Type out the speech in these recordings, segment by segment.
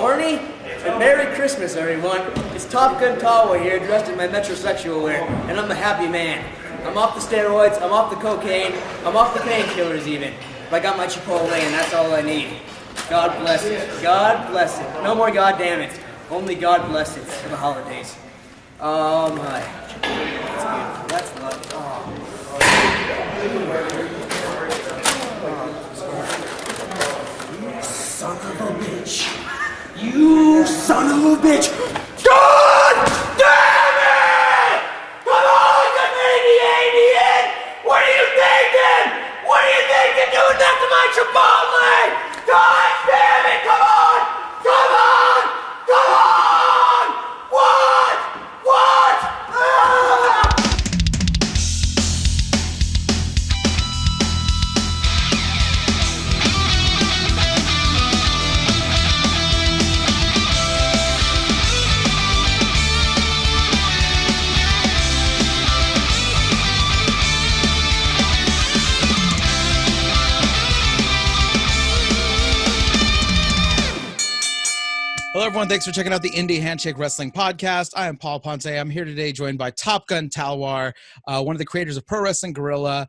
horny? And Merry Christmas, everyone. It's Top Gun Talwar here, dressed in my metrosexual wear, and I'm a happy man. I'm off the steroids, I'm off the cocaine, I'm off the painkillers even. But I got my Chipotle, and that's all I need. God bless it. God bless it. No more God damn it. Only God bless it for the holidays. Oh my. That's beautiful. That's lovely. Oh. You son of a bitch. You son of a bitch. God damn it! Come on, you maniac! What are you thinking? What are you thinking doing that to my Chipotle? God damn it! Come on! Come on! Come on! What? What? Ah! Hello, everyone. Thanks for checking out the Indy Handshake Wrestling Podcast. I am Paul Ponte. I'm here today joined by Top Gun Talwar, one of the creators of Pro Wrestling Guerrilla,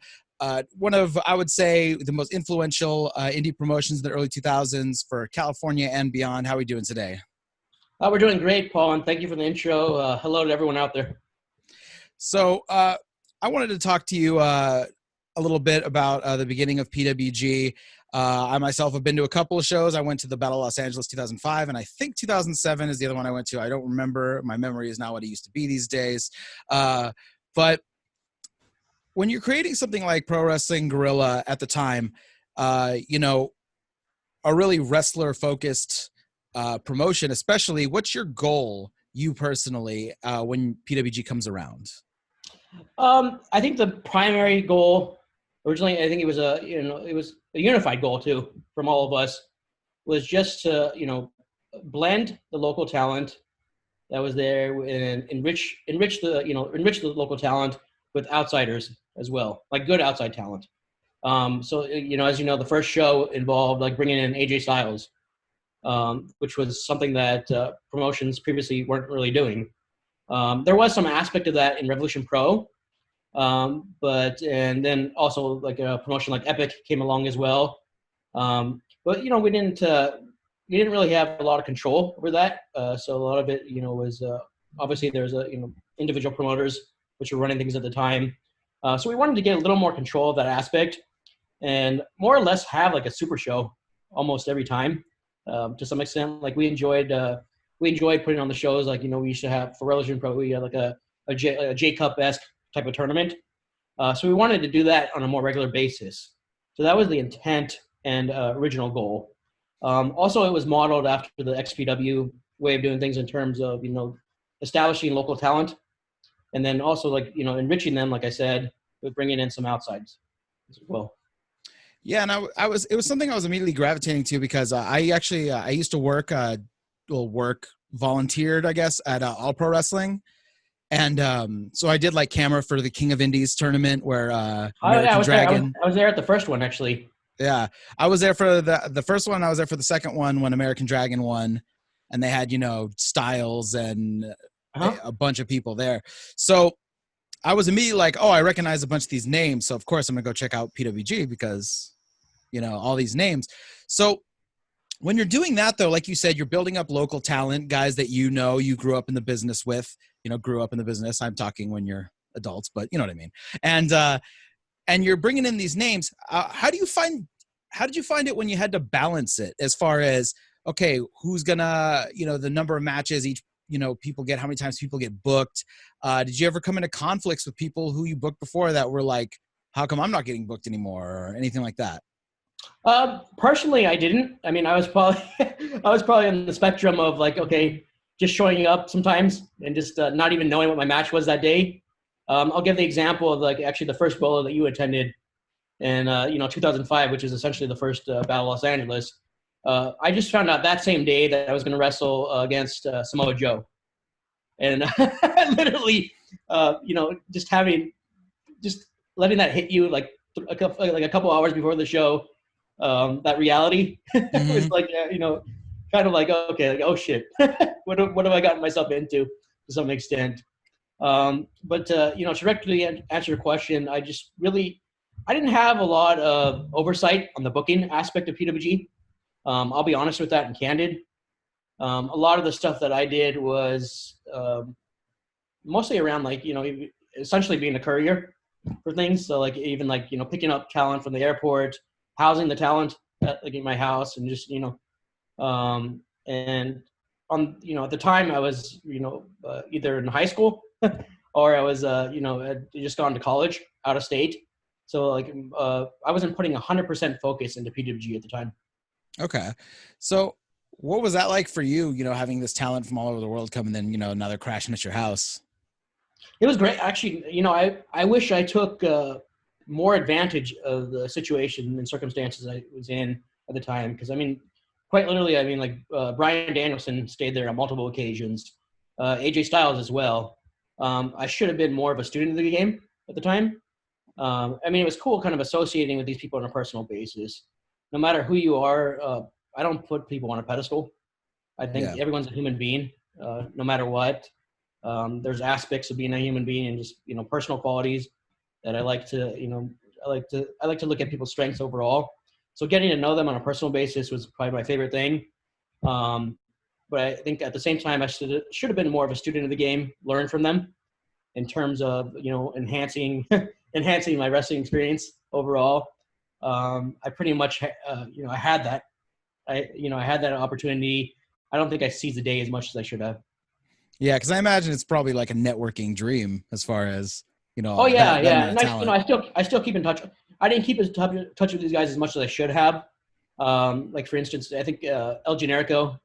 one of, I would say, the most influential indie promotions in the early 2000s for California and beyond. How are we doing today? We're doing great, Paul, and thank you for the intro. Hello to everyone out there. So I wanted to talk to you a little bit about the beginning of PWG. I myself have been to a couple of shows. I went to the Battle of Los Angeles 2005, and I think 2007 is the other one I went to. I don't remember. My memory is not what it used to be these days. But when you're creating something like Pro Wrestling Guerrilla at the time, you know, a really wrestler-focused promotion, especially, what's your goal, you personally, when PWG comes around? I think the primary goal, originally, I think it was a unified goal too from all of us, was just to blend the local talent that was there and enrich the local talent with outsiders as well, like good outside talent. So as you know, the first show involved like bringing in AJ Styles, which was something that promotions previously weren't really doing. There was some aspect of that in Revolution Pro. And then also like a promotion like Epic came along as well. But we didn't really have a lot of control over that. So a lot of it, was obviously there's individual promoters which were running things at the time. So we wanted to get a little more control of that aspect and more or less have like a super show almost every time. To some extent, like we enjoyed putting on the shows. Like, we used to have for Revolution Pro, we had like a J Cup-esque type of tournament. So we wanted to do that on a more regular basis. So that was the intent and original goal. Also, it was modeled after the XPW way of doing things in terms of, establishing local talent. And then also like, enriching them, like I said, with bringing in some outsides as well. Yeah, and it was something I was immediately gravitating to because I used to volunteered, I guess, at All Pro Wrestling. And so I did like camera for the King of Indies tournament where American Dragon. I was there at the first one, actually. Yeah, I was there for the first one. I was there for the second one when American Dragon won, and they had Styles and a bunch of people there. So I was immediately like, oh, I recognize a bunch of these names. So of course I'm gonna go check out PWG because all these names. So when you're doing that, though, like you said, you're building up local talent, guys that you grew up in the business with. Grew up in the business. I'm talking when you're adults, but you know what I mean. And you're bringing in these names. How did you find it when you had to balance it as far as, okay, who's gonna, the number of matches each, people get, how many times people get booked? Did you ever come into conflicts with people who you booked before that were like, how come I'm not getting booked anymore or anything like that? Personally, I didn't. I mean, I was probably on the spectrum of like, okay, just showing up sometimes and just not even knowing what my match was that day. I'll give the example of like actually the first bolo that you attended in 2005, which is essentially the first Battle of Los Angeles. I just found out that same day that I was going to wrestle against Samoa Joe, and literally, just letting that hit you like a couple hours before the show. That reality was like, kind kind of like, okay, like, oh shit, what have I gotten myself into to some extent? But to directly answer your question, I didn't have a lot of oversight on the booking aspect of PWG. I'll be honest with that and candid. A lot of the stuff that I did was mostly around essentially being a courier for things. So like even picking up talent from the airport, housing the talent in my house, and just and on at the time I was either in high school or I was had just gone to college out of state. So I wasn't putting 100% focus into PWG at the time. Okay. So what was that like for you, having this talent from all over the world come and then, now they're crashing at your house? It was great. Actually, I wish I took more advantage of the situation and circumstances I was in at the time. Because, quite literally, Bryan Danielson stayed there on multiple occasions. AJ Styles as well. I should have been more of a student of the game at the time. It was cool kind of associating with these people on a personal basis. No matter who you are, I don't put people on a pedestal. I think everyone's a human being, no matter what. There's aspects of being a human being and just personal qualities that I like to look at people's strengths overall. So getting to know them on a personal basis was probably my favorite thing. But I think at the same time I should have been more of a student of the game, learn from them in terms of enhancing my wrestling experience overall. I pretty much I had that. I had that opportunity. I don't think I seized the day as much as I should have. Yeah, because I imagine it's probably like a networking dream as far as Oh yeah, yeah. And I still keep in touch. I didn't keep in touch with these guys as much as I should have. Like for instance, I think El Generico,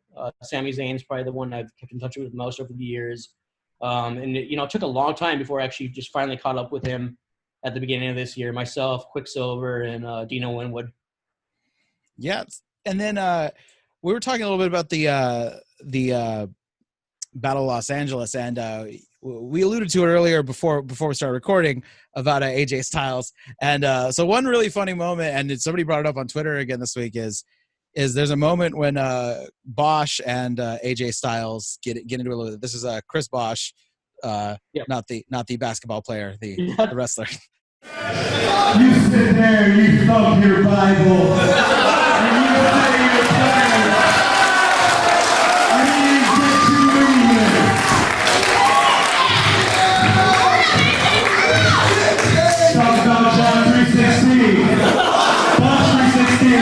Sami Zayn's probably the one I've kept in touch with most over the years. And it took a long time before I actually just finally caught up with him at the beginning of this year. Myself, Quicksilver, and Dino Winwood. Yeah, and then we were talking a little bit about the Battle of Los Angeles, and we alluded to it earlier before we started recording about AJ Styles. And so one really funny moment, and somebody brought it up on Twitter again this week, is there's a moment when Bosh and AJ Styles get into a little bit. This is Chris Bosh, not the basketball player, the wrestler. You sit there, you thump your Bible, and you say you're tired. And you get to me. Talk about John 316. Bosh 316.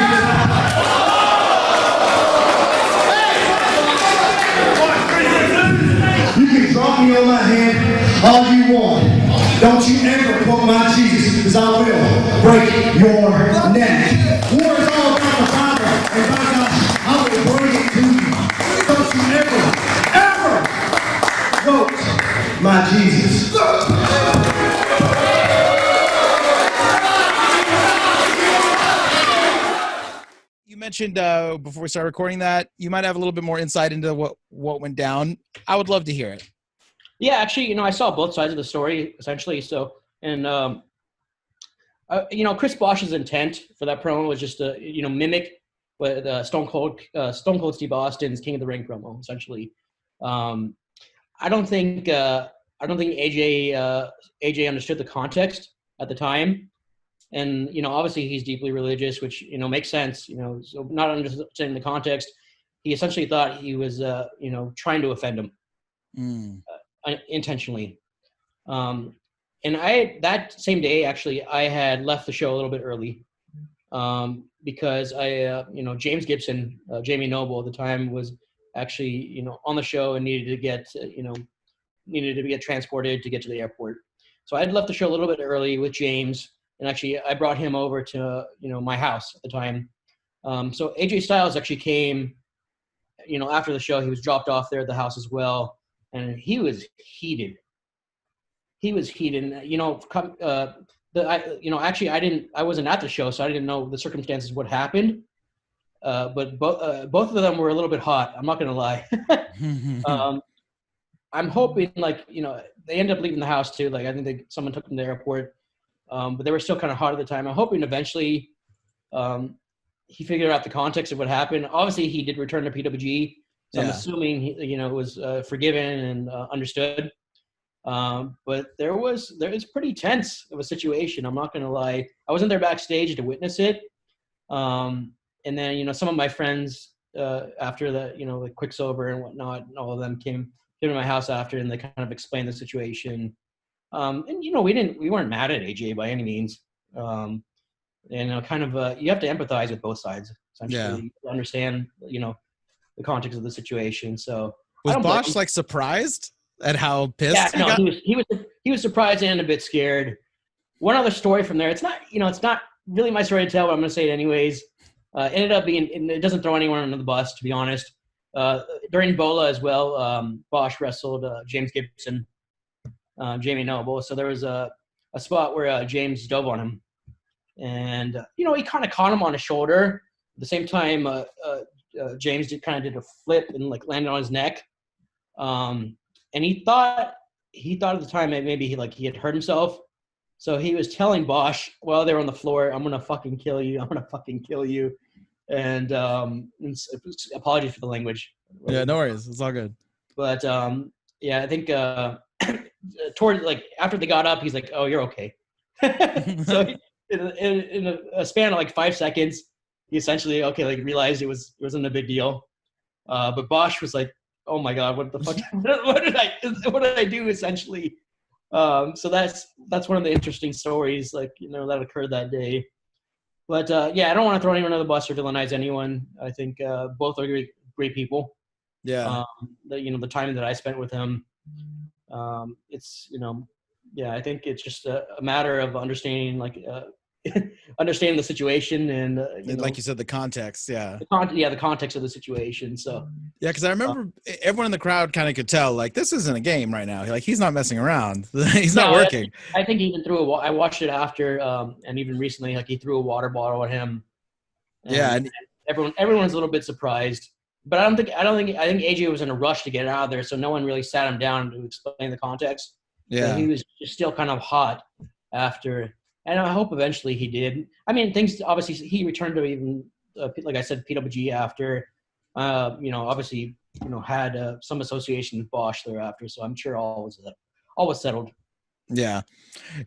You can drop me on my head all you want. Don't you ever quote my Jesus, because I will break your neck. War is all about the Bible, and by God, I will bring it to you. Don't you ever quote my Jesus. You mentioned before we started recording that you might have a little bit more insight into what went down. I would love to hear it. Yeah, actually, I saw both sides of the story essentially. So, and Chris Bosh's intent for that promo was just to mimic what Stone Cold Steve Austin's King of the Ring promo essentially. I don't think AJ understood the context at the time, and obviously he's deeply religious, which makes sense. So not understanding the context, he essentially thought he was trying to offend him. Intentionally. And that same day, actually, I had left the show a little bit early because James Gibson, Jamie Noble at the time, was actually, on the show and needed to get transported to get to the airport. So I had left the show a little bit early with James, and actually I brought him over to, my house at the time. So AJ Styles actually came, after the show. He was dropped off there at the house as well. And he was heated. Actually, I wasn't at the show, so I didn't know the circumstances, what happened. But both of them were a little bit hot. I'm not going to lie. I'm hoping, they ended up leaving the house too. I think someone took them to the airport. But they were still kind of hot at the time. I'm hoping eventually, he figured out the context of what happened. Obviously, he did return to PWG, so I'm assuming he, was forgiven and understood. But it's pretty tense of a situation. I'm not gonna lie. I wasn't there backstage to witness it. And then some of my friends after the the Quicksilver and whatnot, and all of them came to my house after, and they kind of explained the situation. And we weren't mad at AJ by any means. And kind of you have to empathize with both sides essentially to understand the context of the situation. So was Bosh like surprised at how pissed? Yeah, no, he was surprised and a bit scared. One other story from there. It's not really my story to tell, but I'm going to say it anyways. Ended up being, and it doesn't throw anyone under the bus, to be honest. During Bola as well, Bosh wrestled James Gibson, Jamie Noble. So there was a spot where James dove on him. And, he kind of caught him on his shoulder. At the same time, James did a flip and landed on his neck. And he thought at the time that maybe he had hurt himself. So he was telling Bosh while they were on the floor, "I'm going to fucking kill you. I'm going to fucking kill you." And apologies for the language. Yeah, no worries. It's all good. But I think toward after they got up, he's like, "Oh, you're okay." So in a span of 5 seconds, he essentially realized it wasn't a big deal. But Bosh was like, "Oh my God, what the fuck? what did I do?" Essentially. So that's one of the interesting stories, that occurred that day. But I don't want to throw anyone under the bus or villainize anyone. I think both are great people. Yeah. The time that I spent with him, it's I think it's just a matter of understanding understanding the situation and like you said, the context. Yeah. The context of the situation. So yeah, because I remember everyone in the crowd kind of could tell this isn't a game right now. He's not messing around. He's not working. I think he even threw I watched it after, and even recently, he threw a water bottle at him. And everyone's a little bit surprised. But I think AJ was in a rush to get out of there, so no one really sat him down to explain the context. Yeah, so he was just still kind of hot after. And I hope eventually he did. I mean, things obviously he returned to even like I said, PWG after. Obviously, had some association with Bosh thereafter. So I'm sure all was settled. Yeah.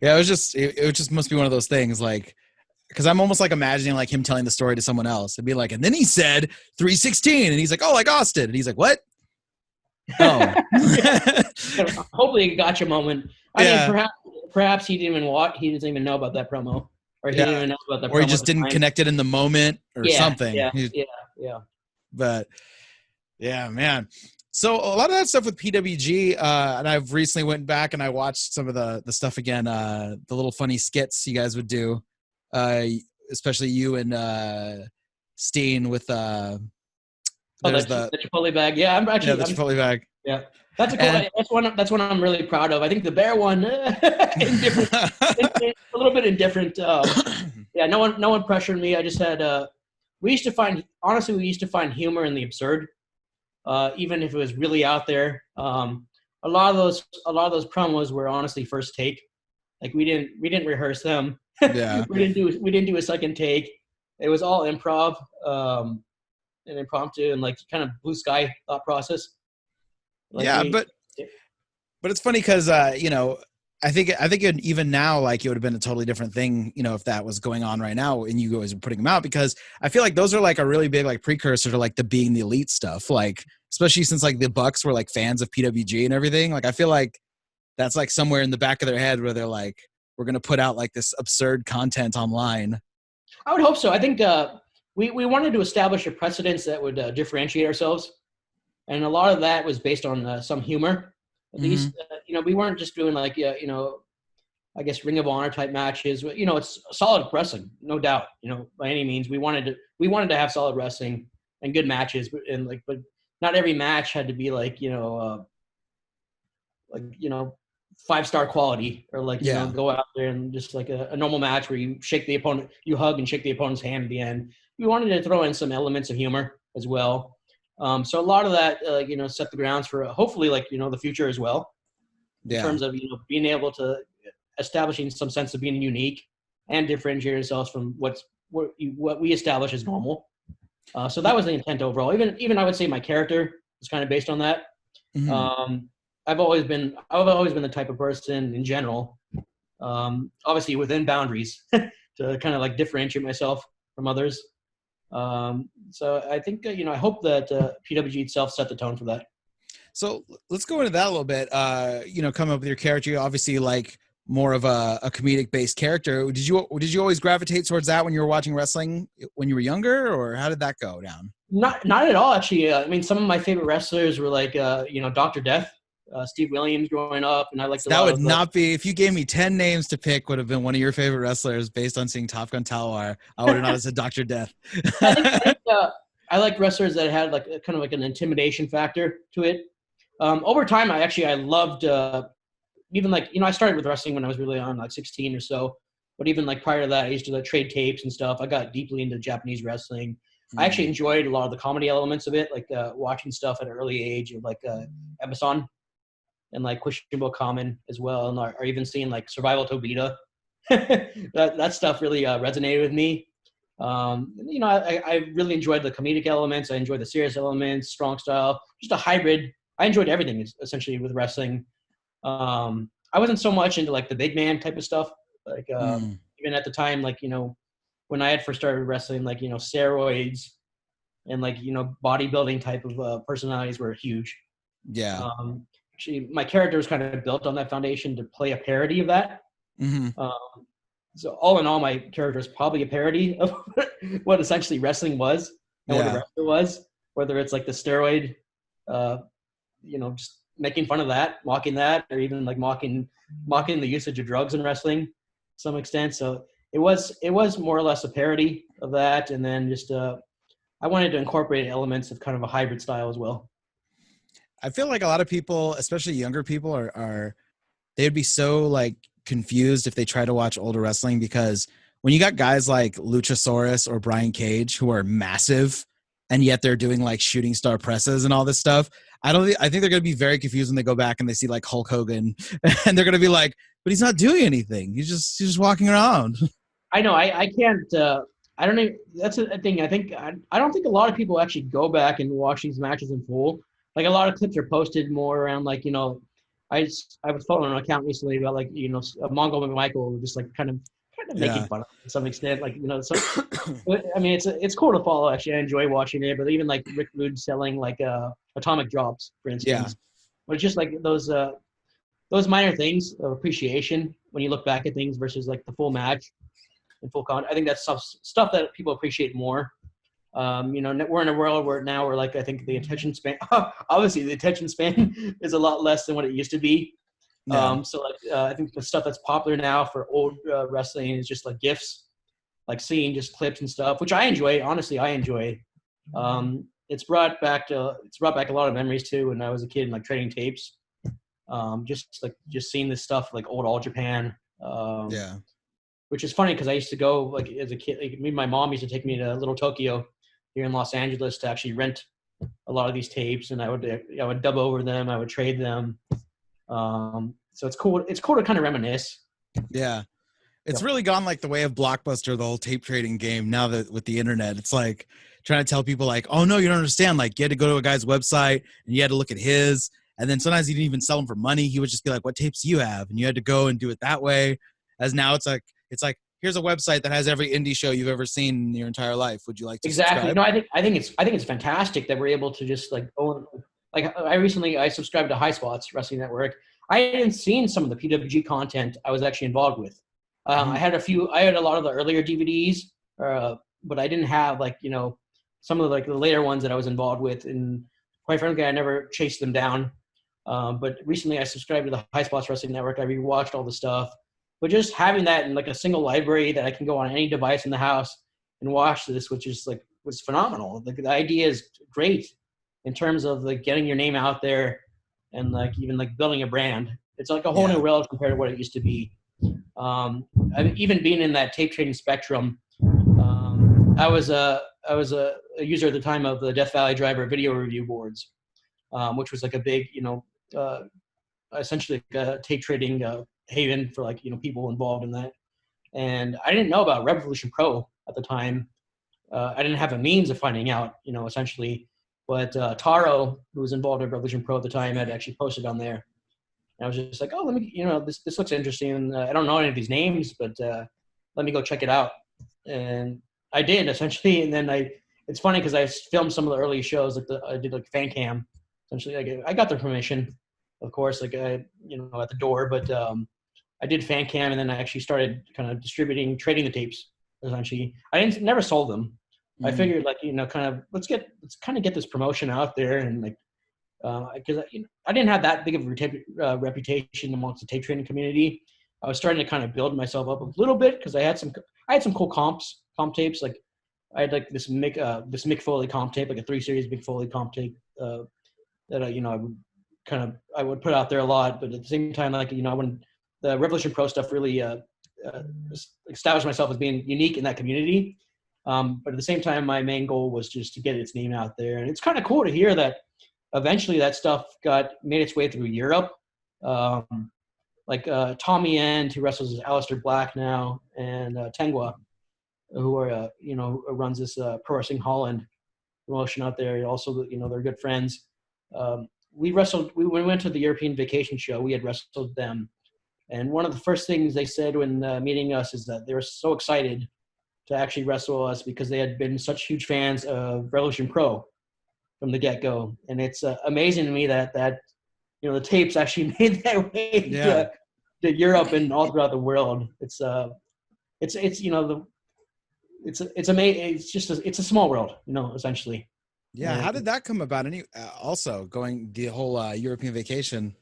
It was just must be one of those things because I'm almost imagining him telling the story to someone else. It'd be and then he said 316, and he's like, "Oh, like Austin," and he's like, "What?" Oh, hopefully a gotcha moment. I mean, perhaps he didn't even watch. He didn't even know about that promo, or he didn't even know about that. Or he just didn't connect it in the moment, or something. Yeah. But yeah, man. So a lot of that stuff with PWG, and I've recently went back and I watched some of the stuff again. The little funny skits you guys would do, especially you and Steen with the Chipotle bag. Yeah, the Chipotle bag. Yeah, that's that's one I'm really proud of. I think the bear one, indifferent, a little bit indifferent. No one pressured me. I just had. We used to find humor in the absurd, even if it was really out there. A lot of those promos were honestly first take. We didn't rehearse them. Yeah. we didn't do a second take. It was all improv, and impromptu, and kind of blue sky thought process. But it's funny because I think even now it would have been a totally different thing, if that was going on right now and you guys were putting them out, because I feel those are a really big precursor to the Being the Elite stuff, especially since the Bucks were fans of PWG and everything. I feel that's somewhere in the back of their head where they're we're gonna put out this absurd content online. I would hope so. I think we wanted to establish a precedence that would differentiate ourselves, and a lot of that was based on some humor. At least, we weren't just doing I guess Ring of Honor type matches. It's solid wrestling, no doubt. By any means, we wanted to have solid wrestling and good matches, but not every match had to be 5-star quality, or go out there and just a normal match where you hug and shake the opponent's hand at the end. We wanted to throw in some elements of humor as well. So a lot of that, set the grounds for hopefully the future as well, in terms of, being able to establishing some sense of being unique and differentiate ourselves from what's what we establish as normal. So that was the intent overall. Even I would say my character is kind of based on that. Mm-hmm. I've always been the type of person in general, obviously within boundaries, to kind of like differentiate myself from others. So I think I hope that PWG itself set the tone for that. So let's go into that a little bit. Come up with your character. You obviously like more of a comedic based character. Did you always gravitate towards that when you were watching wrestling when you were younger, or how did that go down? Not at all, actually. I mean, some of my favorite wrestlers were like Dr. Death, Steve Williams growing up, and I liked So a that lot would of not be, if you gave me 10 names to pick, would have been one of your favorite wrestlers based on seeing Top Gun Talwar. I would have not said Dr. Death. I like wrestlers that had like kind of like an intimidation factor to it. Over time, I loved even like I started with wrestling when I was really on like 16 or so, but even like prior to that, I used to like trade tapes and stuff. I got deeply into Japanese wrestling. I actually enjoyed a lot of the comedy elements of it, like watching stuff at an early age of like Emerson and like Questionable Common as well, and or even seeing like Survival Tobita. that stuff really resonated with me. I really enjoyed the comedic elements. I enjoyed the serious elements, strong style, just a hybrid. I enjoyed everything essentially with wrestling. I wasn't so much into like the big man type of stuff. Like even at the time, like when I had first started wrestling, like steroids and like bodybuilding type of personalities were huge. Yeah. Actually, my character was kind of built on that foundation to play a parody of that. Mm-hmm. So all in all, my character is probably a parody of what essentially wrestling was and what a wrestler was. Whether it's like the steroid, just making fun of that, mocking that, or even like mocking the usage of drugs in wrestling to some extent. So it was more or less a parody of that, and then just I wanted to incorporate elements of kind of a hybrid style as well. I feel like a lot of people, especially younger people, are they'd be so like confused if they try to watch older wrestling, because when you got guys like Luchasaurus or Brian Cage who are massive and yet they're doing like shooting star presses and all this stuff, I think they're going to be very confused when they go back and they see like Hulk Hogan and they're going to be like, but he's not doing anything. He's just walking around. I know. I can't. I don't even. That's a thing. I don't think a lot of people actually go back and watch these matches in full. Like a lot of clips are posted more around like I was following an account recently about like Mongol Michael just like kind of making fun of it to some extent, like so. I mean, it's cool to follow. Actually, I enjoy watching it. But even like Rick Rude selling like atomic drops, for instance, but it's just like those minor things of appreciation when you look back at things versus like the full match and full con. I think that's stuff that people appreciate more. We're in a world where now we're like, I think the attention span, obviously the attention span is a lot less than what it used to be. So like, I think the stuff that's popular now for old wrestling is just like GIFs, like seeing just clips and stuff, which I enjoy. Honestly, I enjoy. It's brought back a lot of memories too when I was a kid and like trading tapes. Just seeing this stuff like old All Japan. Which is funny because I used to go like as a kid. Like, me and my mom used to take me to Little Tokyo here in Los Angeles to actually rent a lot of these tapes, and I would dub over them. I would trade them. So it's cool. It's cool to kind of reminisce. Yeah. It's really gone like the way of Blockbuster, the whole tape trading game. Now that with the internet, it's like trying to tell people like, oh no, you don't understand. Like you had to go to a guy's website and you had to look at his, and then sometimes he didn't even sell them for money. He would just be like, what tapes do you have? And you had to go and do it that way. As now it's like, here's a website that has every indie show you've ever seen in your entire life. Would you like to subscribe? No, I think it's fantastic that we're able to just like own. Like I subscribed to High Spots Wrestling Network. I hadn't seen some of the PWG content I was actually involved with. I had a lot of the earlier DVDs, but I didn't have like some of the later ones that I was involved with. And quite frankly, I never chased them down. But recently, I subscribed to the High Spots Wrestling Network. I rewatched all the stuff. But just having that in like a single library that I can go on any device in the house and watch this, which is like was phenomenal. The idea is great in terms of like getting your name out there and like even like building a brand. It's like a whole new world compared to what it used to be. Even being in that tape trading spectrum, I was a user at the time of the Death Valley Driver video review boards, which was like a big essentially a tape trading haven for like people involved in that. And I didn't know about Revolution Pro at the time. I didn't have a means of finding out, essentially. But Taro, who was involved in Revolution Pro at the time, had actually posted on there. And I was just like, oh, let me, this looks interesting. I don't know any of these names, but let me go check it out. And I did, essentially. And then it's funny because I filmed some of the early shows, I did like fan cam. Essentially, I got their permission, of course, at the door. But I did fan cam, and then I actually started kind of trading the tapes. Essentially, I never sold them. I figured, let's kind of get this promotion out there, and because I didn't have that big of a reputation amongst the tape trading community. I was starting to kind of build myself up a little bit because I had some cool comp tapes. Like I had like this Mick Foley comp tape, like a 3 series Mick Foley comp tape that I would put out there a lot. But at the same time, when the Revolution Pro stuff really established myself as being unique in that community. But at the same time, my main goal was just to get its name out there. And it's kind of cool to hear that eventually that stuff made its way through Europe. Tommy End, who wrestles as Aleister Black now, and Tengwa, who are runs this Pro Wrestling Holland promotion out there. Also, they're good friends. We went to the European Vacation Show. We had wrestled them. And one of the first things they said when meeting us is that they were so excited to actually wrestle us because they had been such huge fans of Revolution Pro from the get-go. And it's amazing to me that the tapes actually made their way to Europe and all throughout the world. It's amazing. It's a small world, essentially. Yeah. How did that come about? Also going the whole European vacation.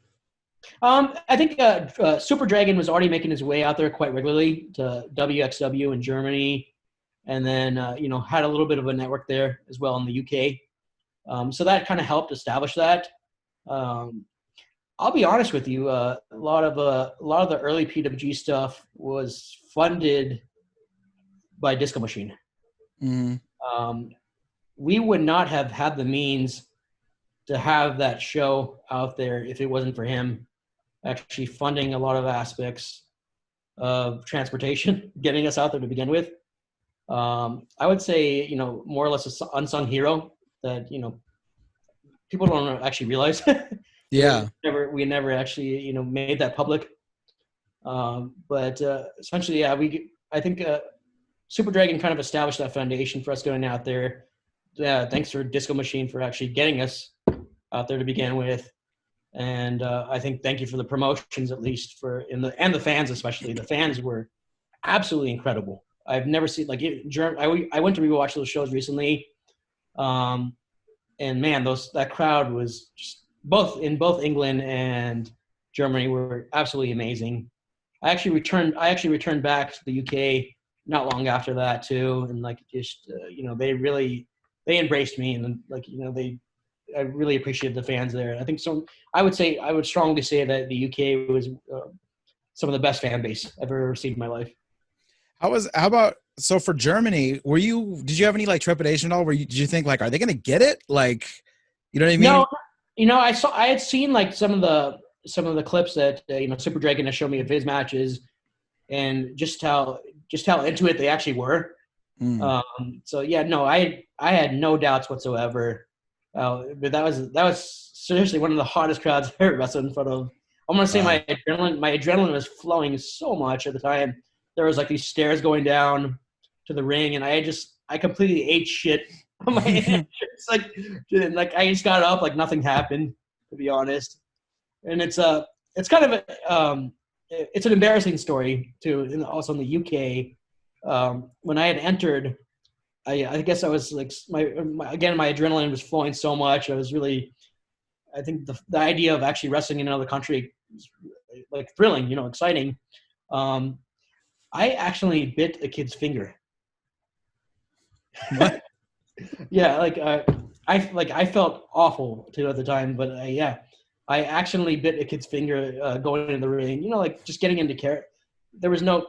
I think Super Dragon was already making his way out there quite regularly to WXW in Germany, and then had a little bit of a network there as well in the UK. So that kind of helped establish that. I'll be honest with you, a lot of the early PWG stuff was funded by Disco Machine. We would not have had the means to have that show out there if it wasn't for him actually funding a lot of aspects of transportation, getting us out there to begin with. I would say, more or less an unsung hero that, people don't actually realize. Yeah. we never actually, made that public. But essentially, yeah, I think Super Dragon kind of established that foundation for us going out there. Thanks for Disco Machine for actually getting us out there to begin with. And I think thank you for the promotions, at least and the fans, especially. The fans were absolutely incredible. I've never seen I went to rewatch those shows recently, and man, that crowd was just both England and Germany were absolutely amazing. I actually returned back to the UK not long after that too, and they embraced me, and I really appreciate the fans there. I think so. I would strongly say that the UK was some of the best fan base I've ever seen in my life. So for Germany, did you have any trepidation at all? Did you think are they going to get it? You know what I mean? No, I had seen some of the clips that Super Dragon has shown me of his matches, and just how into it they actually were. So yeah, no, I had no doubts whatsoever. But that was seriously one of the hottest crowds I've ever wrestled in front of. I'm gonna say my adrenaline was flowing so much at the time. There was these stairs going down to the ring, and I completely ate shit on my entrance. I just got up nothing happened, to be honest. And it's kind of it's an embarrassing story too. And also in the UK, when I had entered, I guess I was my adrenaline was flowing so much. I think the idea of actually wrestling in another country was thrilling, exciting. I actually bit a kid's finger. What? Yeah, I felt awful too at the time, but I actually bit a kid's finger going in the ring. Just getting into character. There was on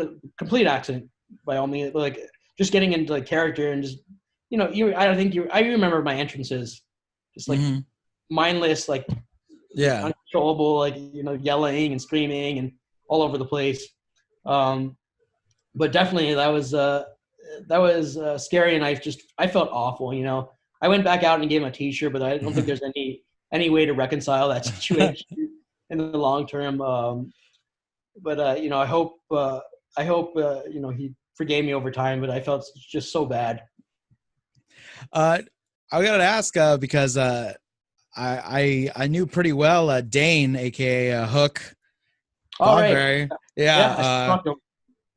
a complete accident by all means, just getting into character and just I remember my entrances, just mindless, uncontrollable, yelling and screaming and all over the place. but definitely that was scary, and I felt awful. I went back out and gave him a T-shirt, but I don't think there's any way to reconcile that situation in the long term. But I hope he forgave me over time, but I felt just so bad. I gotta ask because I knew pretty well Dane, aka Hook All right. Thornberry. Yeah.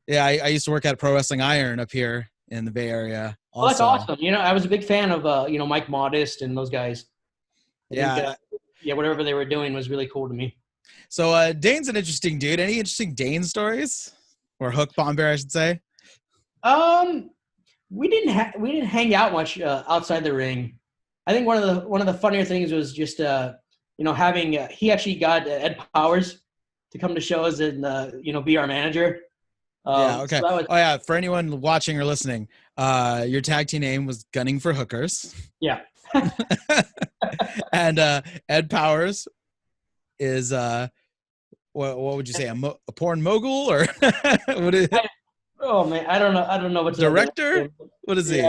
Yeah, I used to work at Pro Wrestling Iron up here in the Bay Area. Well, that's Also. awesome. I was a big fan of Mike Modest and those guys. I think, whatever they were doing was really cool to me. So Dane's an interesting dude. Any interesting Dane stories, or Hook Thornberry, I should say? We didn't hang out much outside the ring. I think one of the funnier things was just having he actually got Ed Powers to come to shows and be our manager. Yeah. Okay. So for anyone watching or listening, your tag team name was Gunning for Hookers. Yeah. And Ed Powers is what would you say, a porn mogul, or what is it? Oh man, I don't know what's director. What is he?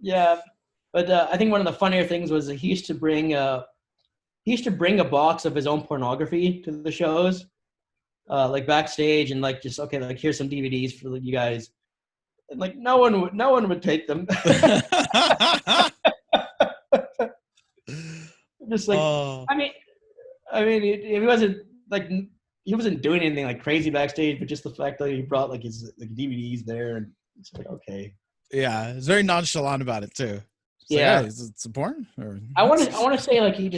Yeah. But I think one of the funnier things was that he used to bring a box of his own pornography to the shows, like backstage, and like just like here's some DVDs for you guys, and like no one would take them. Just like I mean he wasn't doing anything like crazy backstage, but just the fact that he brought like his DVDs there, and it's like okay. Yeah, it's very nonchalant about it too. Yeah, is it some porn? Or I want to say like he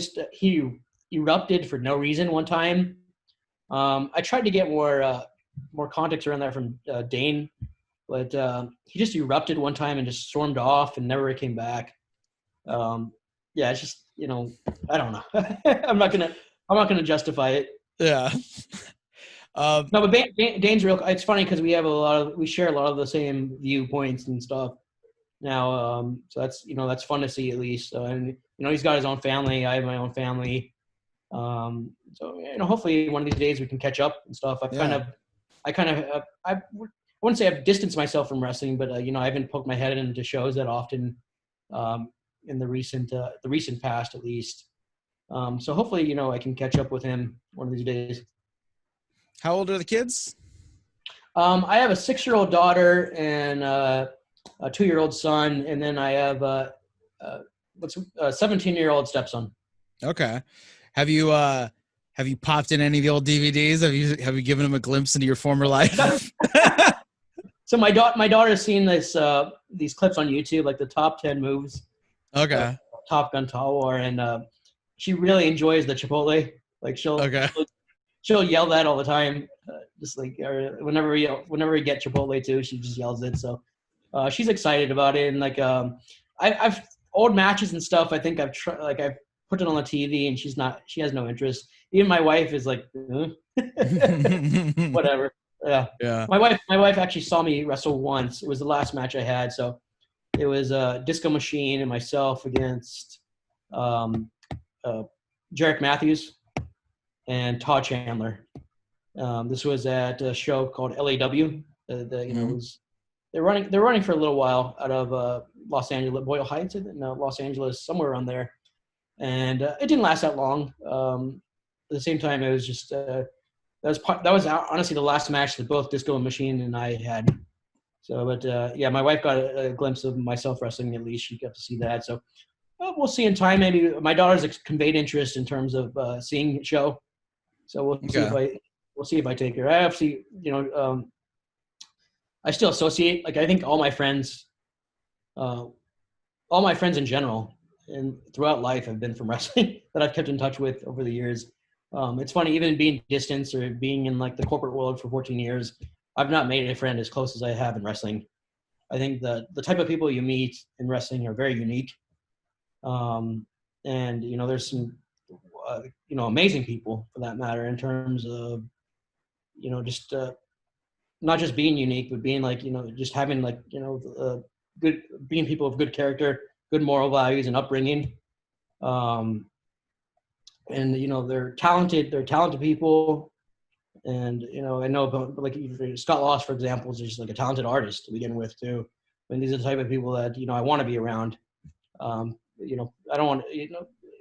erupted for no reason one time. I tried to get more context around that from Dane, but he just erupted one time and just stormed off and never came back. It's just I don't know. I'm not gonna justify it. Yeah. No, but Dane's real. It's funny because we share a lot of the same viewpoints and stuff now. So that's fun to see at least. And he's got his own family. I have my own family. So hopefully one of these days we can catch up and stuff. I wouldn't say I've distanced myself from wrestling, but I haven't poked my head into shows that often in the recent past at least. So hopefully I can catch up with him one of these days. How old are the kids? I have a 6-year-old daughter and a 2-year-old son, and then I have a 17-year-old stepson. Okay. Have you popped in any of the old DVDs? Have you given them a glimpse into your former life? So my daughter's seen these clips on YouTube, like the top 10 moves. Okay. Top Gun Talwar, and she really enjoys the Chipotle. Like she'll yell that all the time, just like whenever we get Chipotle too, she just yells it. So she's excited about it, and like I've old matches and stuff. I think I've put it on the TV, and she has no interest. Even my wife is like, whatever. Yeah. My wife actually saw me wrestle once. It was the last match I had, so it was Disco Machine and myself against Jarek Matthews and Todd Chandler. This was at a show called LAW. They're running for a little while out of Los Angeles, Boyle Heights, Los Angeles, somewhere around there. And it didn't last that long. At the same time, it was just that was honestly the last match that both Disco Machine and I had. So, but my wife got a glimpse of myself wrestling. At least she got to see that. So we'll see in time. Maybe my daughter's conveyed interest in terms of seeing the show. So we'll see if I take her. I actually, I still associate. Like I think all my friends in general and throughout life have been from wrestling that I've kept in touch with over the years. It's funny, even being distanced or being in like the corporate world for 14 years, I've not made a friend as close as I have in wrestling. I think the type of people you meet in wrestling are very unique. And there's some amazing people for that matter in terms of just not just being unique, but being like just having like good, being people of good character, good moral values and upbringing. And they're talented people, And, I know about, like, Scott Lost, for example, is just like a talented artist to begin with too. I mean, these are the type of people that, I want to be around. I don't want to,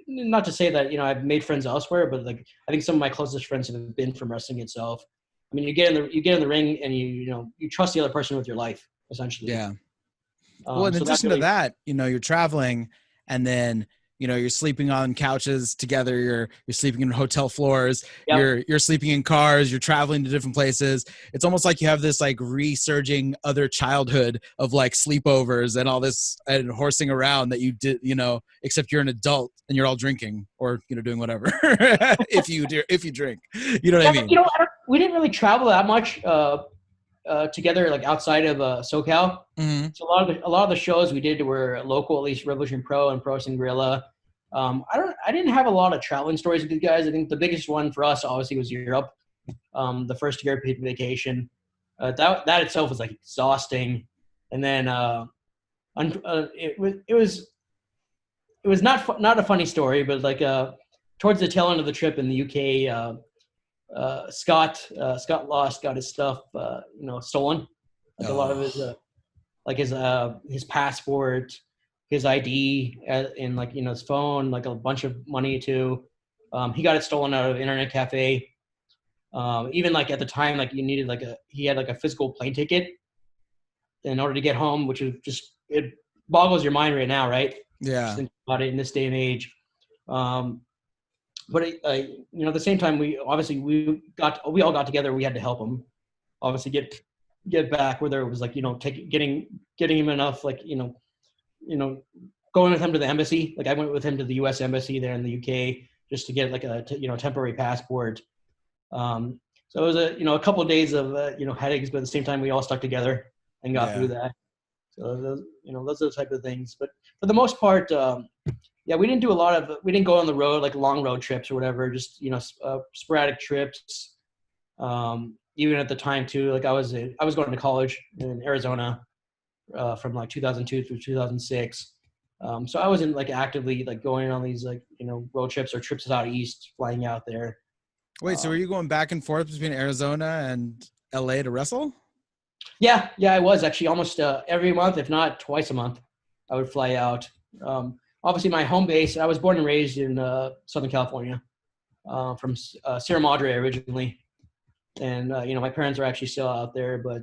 not to say that, I've made friends elsewhere, but like, I think some of my closest friends have been from wrestling itself. I mean, you get in the ring and you trust the other person with your life, essentially. Yeah. Well, in So that's addition really, to that, you're traveling and then, you're sleeping on couches together. You're sleeping in hotel floors. Yep. You're sleeping in cars. You're traveling to different places. It's almost like you have this like resurging other childhood of like sleepovers and all this and horsing around that you did, except you're an adult and you're all drinking or, doing whatever. if you drink, you know what I mean? we didn't really travel that much together, like outside of SoCal. Mm-hmm. So a lot of the shows we did were local, at least Revolution Pro and Pro Wrestling Guerrilla. I didn't have a lot of traveling stories with you guys. I think the biggest one for us obviously was Europe. The first European vacation, that itself was like exhausting, and then it was not a funny story, but like towards the tail end of the trip in the UK, Scott Lost got his stuff stolen, like a lot of his his passport, his ID, and like his phone, like a bunch of money too. He got it stolen out of an internet cafe. Even like at the time, like you needed he had like a physical plane ticket in order to get home, which is just, it boggles your mind right now, right? Yeah. Just think about it in this day and age. But at the same time, we all got together. We had to help him, obviously get back. Whether it was like getting him enough, like going with him to the embassy. Like I went with him to the U.S. embassy there in the UK just to get like a temporary passport. So it was a couple of days of headaches, but at the same time we all stuck together and got through that. So those are the type of things. But for the most part, we didn't go on the road, like long road trips or whatever, just sporadic trips. Even at the time too, like I was going to college in Arizona from like 2002 through 2006. So I wasn't like actively like going on these like road trips or trips out east, flying out there. Wait, so were you going back and forth between Arizona and LA to wrestle? Yeah, I was actually almost every month, if not twice a month, I would fly out. Obviously, my home base, I was born and raised in Southern California, from Sierra Madre originally. And, my parents are actually still out there. But,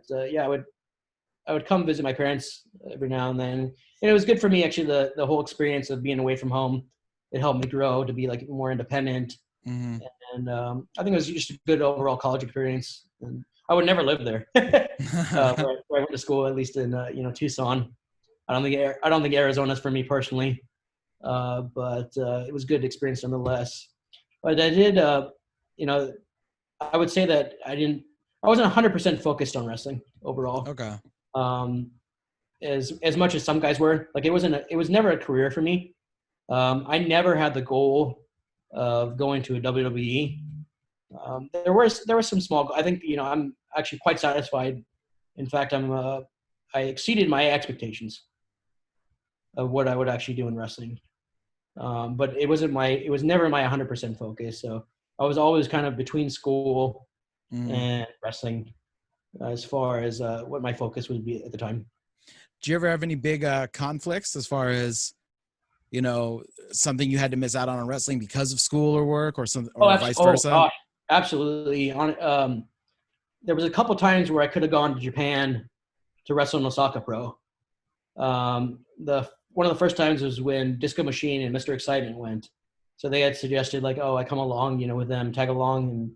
I would come visit my parents every now and then. And it was good for me, actually, the whole experience of being away from home. It helped me grow to be, like, more independent. Mm-hmm. And I think it was just a good overall college experience. And I would never live there where I went to school, at least in, Tucson. I don't think Arizona's for me personally. But it was a good experience nonetheless. But I did, I would say that I wasn't 100% focused on wrestling overall. Okay. As much as some guys were, like it was never a career for me. I never had the goal of going to a WWE. There were some small, I think, I'm actually quite satisfied. In fact, I exceeded my expectations of what I would actually do in wrestling. But it was never my 100% focus. So I was always kind of between school and wrestling as far as what my focus would be at the time. Do you ever have any big conflicts as far as, something you had to miss out on in wrestling because of school or work or something, or vice versa? Gosh, absolutely. There was a couple times where I could have gone to Japan to wrestle in Osaka Pro. One of the first times was when Disco Machine and Mr. Excitement went. So they had suggested like, I come along, with them, tag along.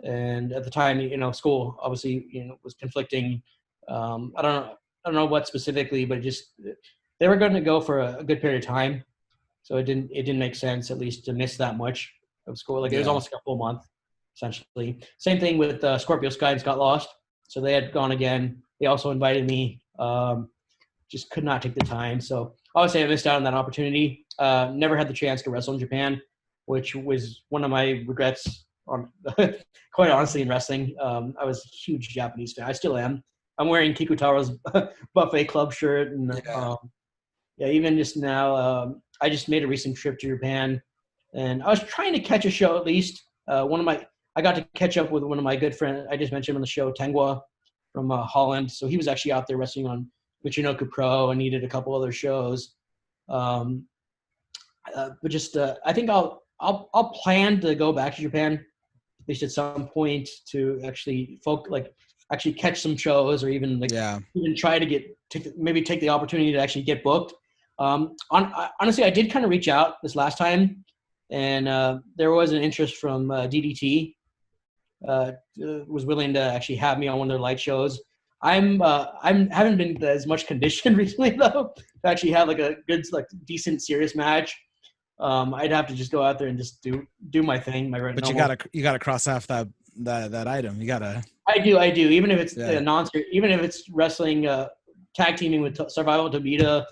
And at the time, school obviously, was conflicting. I don't know what specifically, but they were going to go for a good period of time. So it didn't make sense, at least, to miss that much of school. Like it was almost like a full month, essentially. Same thing with Scorpio Sky and Scott Lost. So they had gone again. They also invited me. Just could not take the time. So obviously I missed out on that opportunity. Never had the chance to wrestle in Japan, which was one of my regrets, quite honestly, in wrestling. I was a huge Japanese fan. I still am. I'm wearing Kikutaro's Buffet Club shirt. And even just now, I just made a recent trip to Japan. And I was trying to catch a show at least. I got to catch up with one of my good friends. I just mentioned him on the show, Tengwa from Holland. So he was actually out there wrestling on Michinoku Pro, and he did a couple other shows. But just I think I'll plan to go back to Japan at least at some point to actually actually catch some shows, or even even try to maybe take the opportunity to actually get booked. Honestly, I did kind of reach out this last time, and there was an interest from DDT. Was willing to actually have me on one of their light shows. I'm haven't been as much conditioned recently though to actually have like a good decent serious match. I'd have to just go out there and just do my thing. But you gotta cross off that item. You gotta. I do. Even if it's even if it's wrestling, tag teaming with Survival Tabita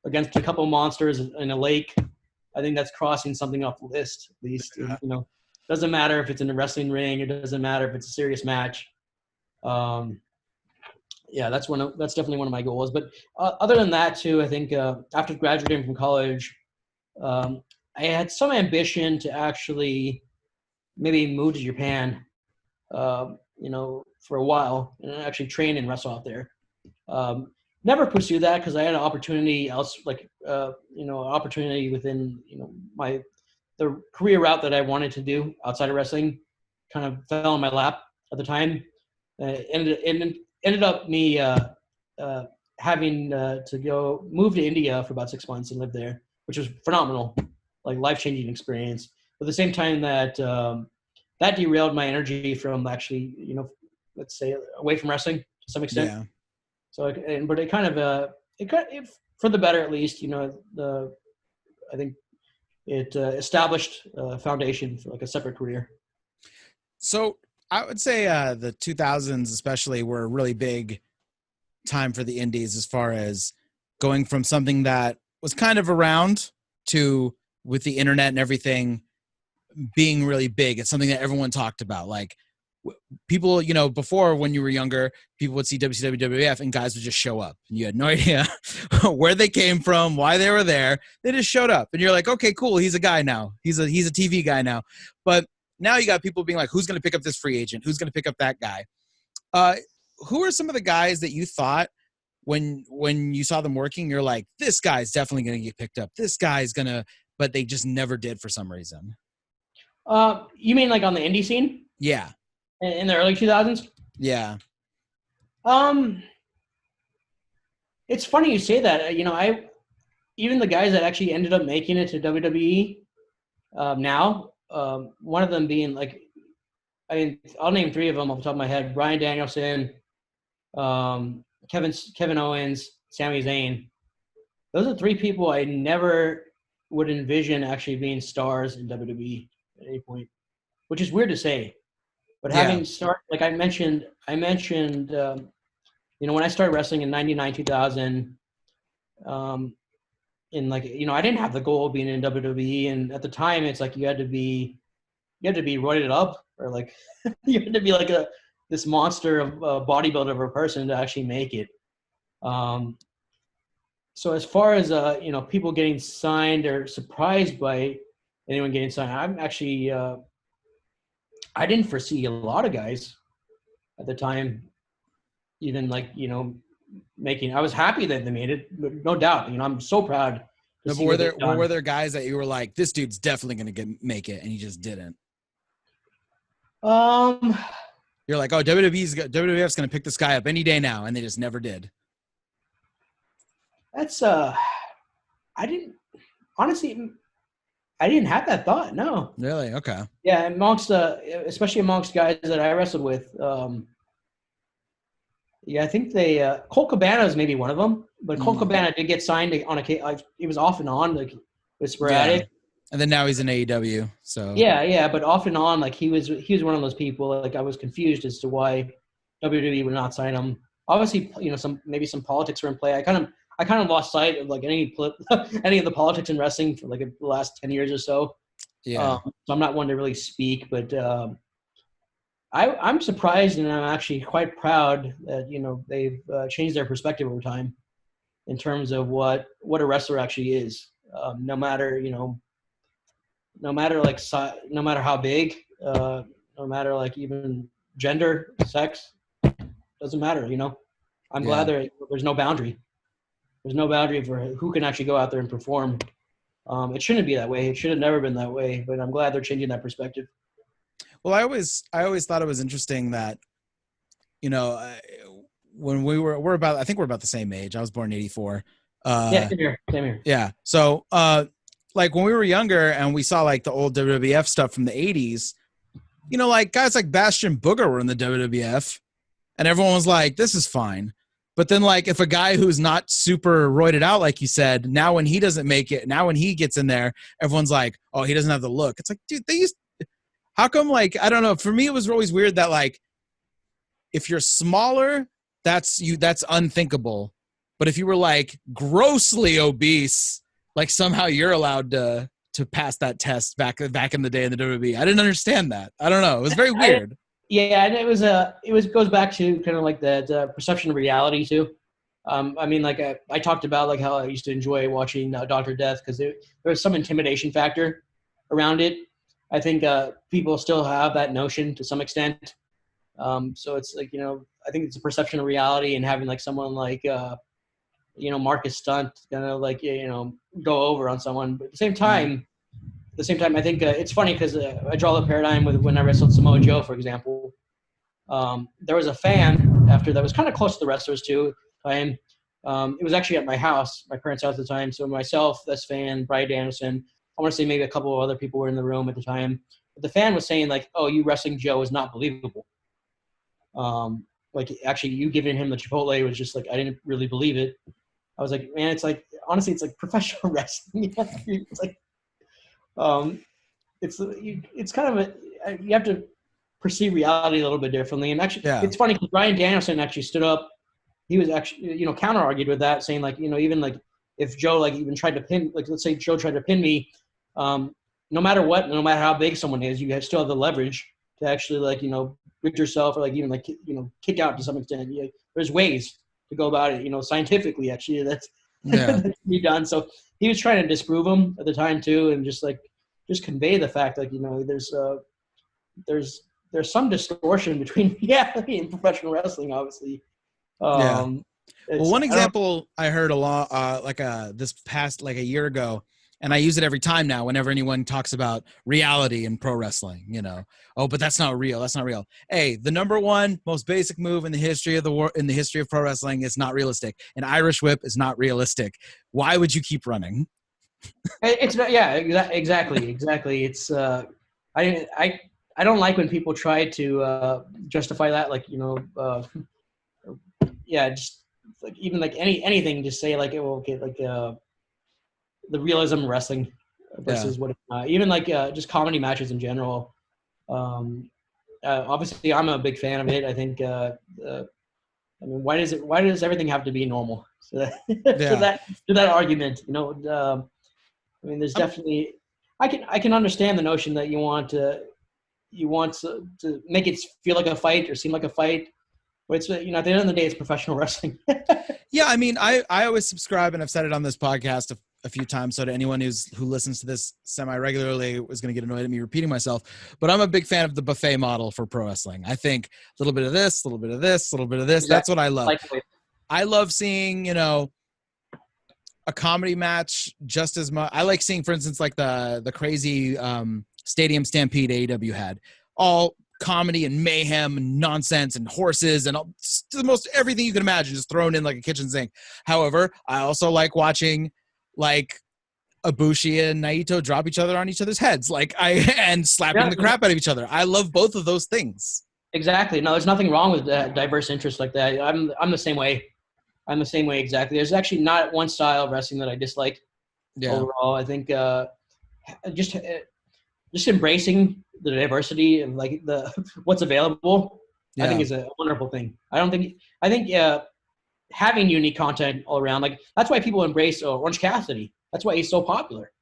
against a couple monsters in a lake, I think that's crossing something off the list at least. You know, doesn't matter if it's in a wrestling ring. It doesn't matter if it's a serious match. Yeah, that's definitely one of my goals. But other than that, too, I think after graduating from college, I had some ambition to actually maybe move to Japan, for a while and actually train and wrestle out there. Never pursue that because I had an opportunity opportunity within the career route that I wanted to do outside of wrestling kind of fell in my lap at the time. Ended up me having to move to India for about 6 months and live there, which was phenomenal, like life-changing experience. But at the same time that derailed my energy from actually, let's say away from wrestling to some extent. Yeah. So, but it kind of, it for the better at least, I think it established a foundation for like a separate career. So I would say the 2000s especially were a really big time for the indies as far as going from something that was kind of around to, with the internet and everything, being really big. It's something that everyone talked about. Like people, before when you were younger, people would see WCW, WWF, and guys would just show up. And you had no idea where they came from, why they were there. They just showed up. And you're like, okay, cool. He's a guy now. He's a TV guy now. But now you got people being like, who's going to pick up this free agent? Who's going to pick up that guy? Who are some of the guys that you thought when you saw them working, you're like, this guy's definitely going to get picked up. This guy's going to, but they just never did for some reason. You mean like on the indie scene? Yeah. In the early 2000s? Yeah. It's funny you say that. Even the guys that actually ended up making it to WWE now, one of them being like, I'll name three of them off the top of my head: Bryan Danielson, Kevin Owens, Sami Zayn. Those are three people I never would envision actually being stars in WWE at any point, which is weird to say. But having started, like I mentioned, when I started wrestling in 99, 2000, I didn't have the goal of being in WWE, and at the time, it's like you had to be roided up, or like you had to be like this monster of a bodybuilder of a person to actually make it. So as far as people getting signed or surprised by anyone getting signed, I'm actually I didn't foresee a lot of guys at the time, even making. I was happy that they made it, but no doubt, I'm so proud. No, but were there guys that you were like, this dude's definitely going to make it, and he just didn't? You're like, oh, WWF's going to pick this guy up any day now, and they just never did. That's I didn't have that thought. No. Really? Okay. Yeah, especially amongst guys that I wrestled with. I think Colt Cabana is maybe one of them, but Colt Cabana did get signed on it was off and on, like it was sporadic. Yeah. And then now he's in AEW. So yeah, but off and on, like he was one of those people. Like I was confused as to why WWE would not sign him. Obviously, some politics were in play. I kind of lost sight of like any of the politics in wrestling for like the last 10 years or so. Yeah. So I'm not one to really speak, but I'm surprised, and I'm actually quite proud that they've changed their perspective over time in terms of what a wrestler actually is. No matter how big, no matter like even gender, sex, doesn't matter. I'm glad there's no boundary. There's no boundary for who can actually go out there and perform. It shouldn't be that way. It should have never been that way. But I'm glad they're changing that perspective. Well, I always thought it was interesting that, when I think we're about the same age. I was born in 84. Yeah, same here. Yeah. So, like when we were younger and we saw like the old WWF stuff from the 80s, like guys like Bastion Booger were in the WWF and everyone was like, this is fine. But then like if a guy who's not super roided out, like you said, now when he doesn't make it, now when he gets in there, everyone's like, oh, he doesn't have the look. It's like, dude, how come, like, I don't know. For me, it was always weird that like, if you're smaller, that's unthinkable. But if you were like grossly obese, like somehow you're allowed to pass that test back in the day in the WWE. I didn't understand that. I don't know. It was very weird. Yeah, and it goes back to kind of like the perception of reality too. I mean, like I talked about like how I used to enjoy watching Dr. Death because there was some intimidation factor around it. I think people still have that notion to some extent. So it's like, I think it's a perception of reality, and having like someone like, Marcus Stunt kind of like, go over on someone. But at the same time, I think it's funny because I draw the paradigm with when I wrestled Samoa Joe, for example. There was a fan after that was kind of close to the wrestlers too. It was actually at my house, my parents' house at the time. So myself, this fan, Brian Danielson, I want to say maybe a couple of other people were in the room at the time. But the fan was saying like, "Oh, you wrestling Joe is not believable." Like actually, you giving him the Chipotle was just like I didn't really believe it. I was like, man, it's like honestly, it's like professional wrestling. It's like, it's kind of you have to perceive reality a little bit differently. And actually, It's funny because Brian Danielson actually stood up. He was actually, counter argued with that, saying like, even like if Joe like even tried to pin, like let's say Joe tried to pin me, no matter what, no matter how big someone is, you still have the leverage to actually like, rid yourself or like even like, kick out to some extent. There's ways to go about it, scientifically actually that's to be done. So he was trying to disprove him at the time too. And just convey the fact like, there's some distortion between reality and professional wrestling, obviously. Well, one example I heard a lot, this past like a year ago, and I use it every time now whenever anyone talks about reality in pro wrestling, oh, but that's not real. That's not real. Hey, the number one most basic move in the history of in the history of pro wrestling is not realistic. An Irish whip is not realistic. Why would you keep running? It's exactly. It's I don't like when people try to justify that, like just like even like anything, just say like the realism of wrestling versus what even like just comedy matches in general. Obviously, I'm a big fan of it. I think why does everything have to be normal? So that to that argument, I mean, there's definitely I can understand the notion that you want to make it feel like a fight or seem like a fight, but it's at the end of the day, it's professional wrestling. Yeah, I mean, I always subscribe, and I've said it on this podcast a few times, so to anyone who listens to this semi-regularly is going to get annoyed at me repeating myself, but I'm a big fan of the buffet model for pro wrestling. I think a little bit of this, a little bit of this, a little bit of this. Exactly. That's what I love. I love seeing, a comedy match just as much. I like seeing, for instance, like the crazy Stadium Stampede AEW had. All comedy and mayhem and nonsense and horses and the most everything you can imagine just thrown in like a kitchen sink. However, I also like watching like Ibushi and Naito drop each other on each other's heads, and slapping the crap out of each other. I love both of those things. Exactly. No, there's nothing wrong with diverse interests like that. I'm the same way. I'm the same way exactly. There's actually not one style of wrestling that I dislike. Overall, I think just embracing the diversity and like what's available, I think is a wonderful thing. I think having unique content all around, like that's why people embrace Orange Cassidy. That's why he's so popular.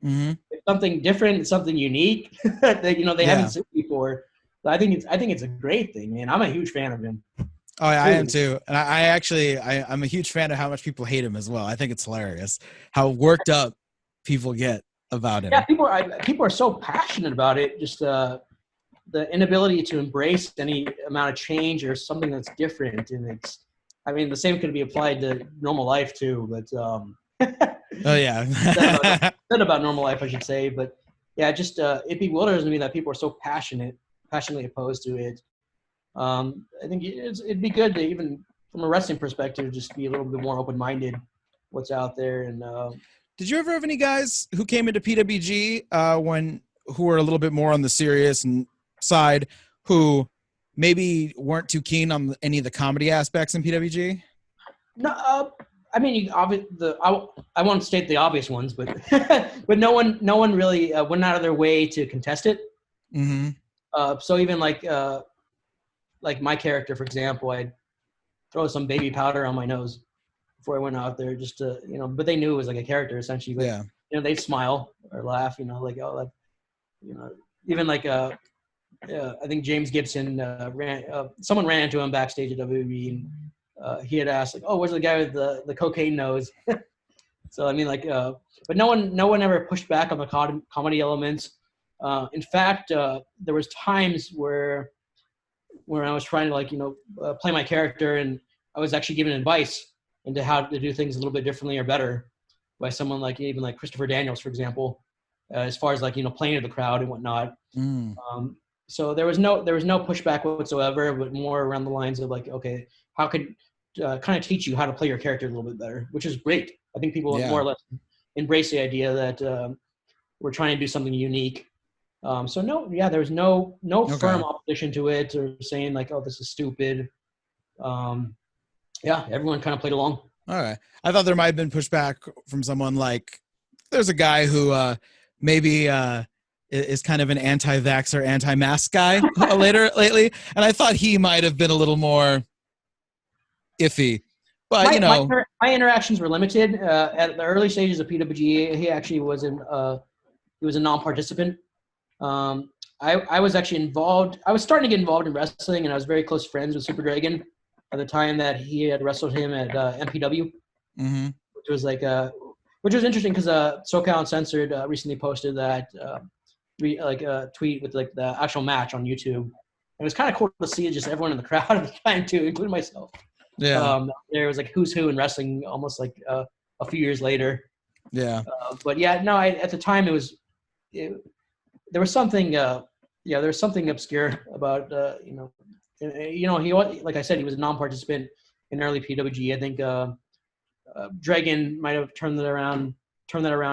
Mm-hmm. It's something different, it's something unique that they haven't seen before. I think it's a great thing, man. I'm a huge fan of him. Oh, yeah, I am too. And I'm a huge fan of how much people hate him as well. I think it's hilarious how worked up people get about him. Yeah, people are so passionate about it. Just the inability to embrace any amount of change or something that's different. And it's, I mean, the same could be applied to normal life too, but Oh yeah. said about normal life, I should say. But yeah, just it bewilders me that people are so passionately opposed to it. I think it'd be good to, even from a wrestling perspective, just be a little bit more open-minded what's out there. And did you ever have any guys who came into PWG who were a little bit more on the serious side, who maybe weren't too keen on any of the comedy aspects in PWG? No, I mean, I won't state the obvious ones, but but no one really went out of their way to contest it. Mm-hmm. So even like my character, for example, I'd throw some baby powder on my nose before I went out there, just to, but they knew it was like a character essentially. But, Yeah. They'd smile or laugh, like, oh, that, even like I think James Gibson someone ran into him backstage at WWE, and he had asked, like, oh, where's the guy with the cocaine nose? So I mean, like, but no one ever pushed back on the comedy elements. In fact, there was times where I was trying to, play my character, and I was actually given advice into how to do things a little bit differently or better by someone like Christopher Daniels, for example, as far as playing to the crowd and whatnot. Mm. So there was no pushback whatsoever, but more around the lines of like, okay, how could kind of teach you how to play your character a little bit better, which is great. I think people more or less embrace the idea that we're trying to do something unique. So there was no firm opposition to it or saying like, oh, this is stupid. Everyone kind of played along. All right. I thought there might have been pushback from someone like, there's a guy who maybe is kind of an anti-vaxxer, anti-mask guy lately. And I thought he might have been a little more iffy. But, my interactions were limited. At the early stages of PWG, he actually was a non-participant. I was actually involved. I was starting to get involved in wrestling, and I was very close friends with Super Dragon at the time that he had wrestled him at MPW, mm-hmm. which was interesting because SoCal Uncensored recently posted that tweet with like the actual match on YouTube. It was kind of cool to see just everyone in the crowd at the time too, including myself. Yeah. There was like who's who in wrestling almost like a few years later. Yeah. But yeah, no, at the time there was something obscure about he like I said, he was a non-participant in early PWG. I think Dragon might have turned that around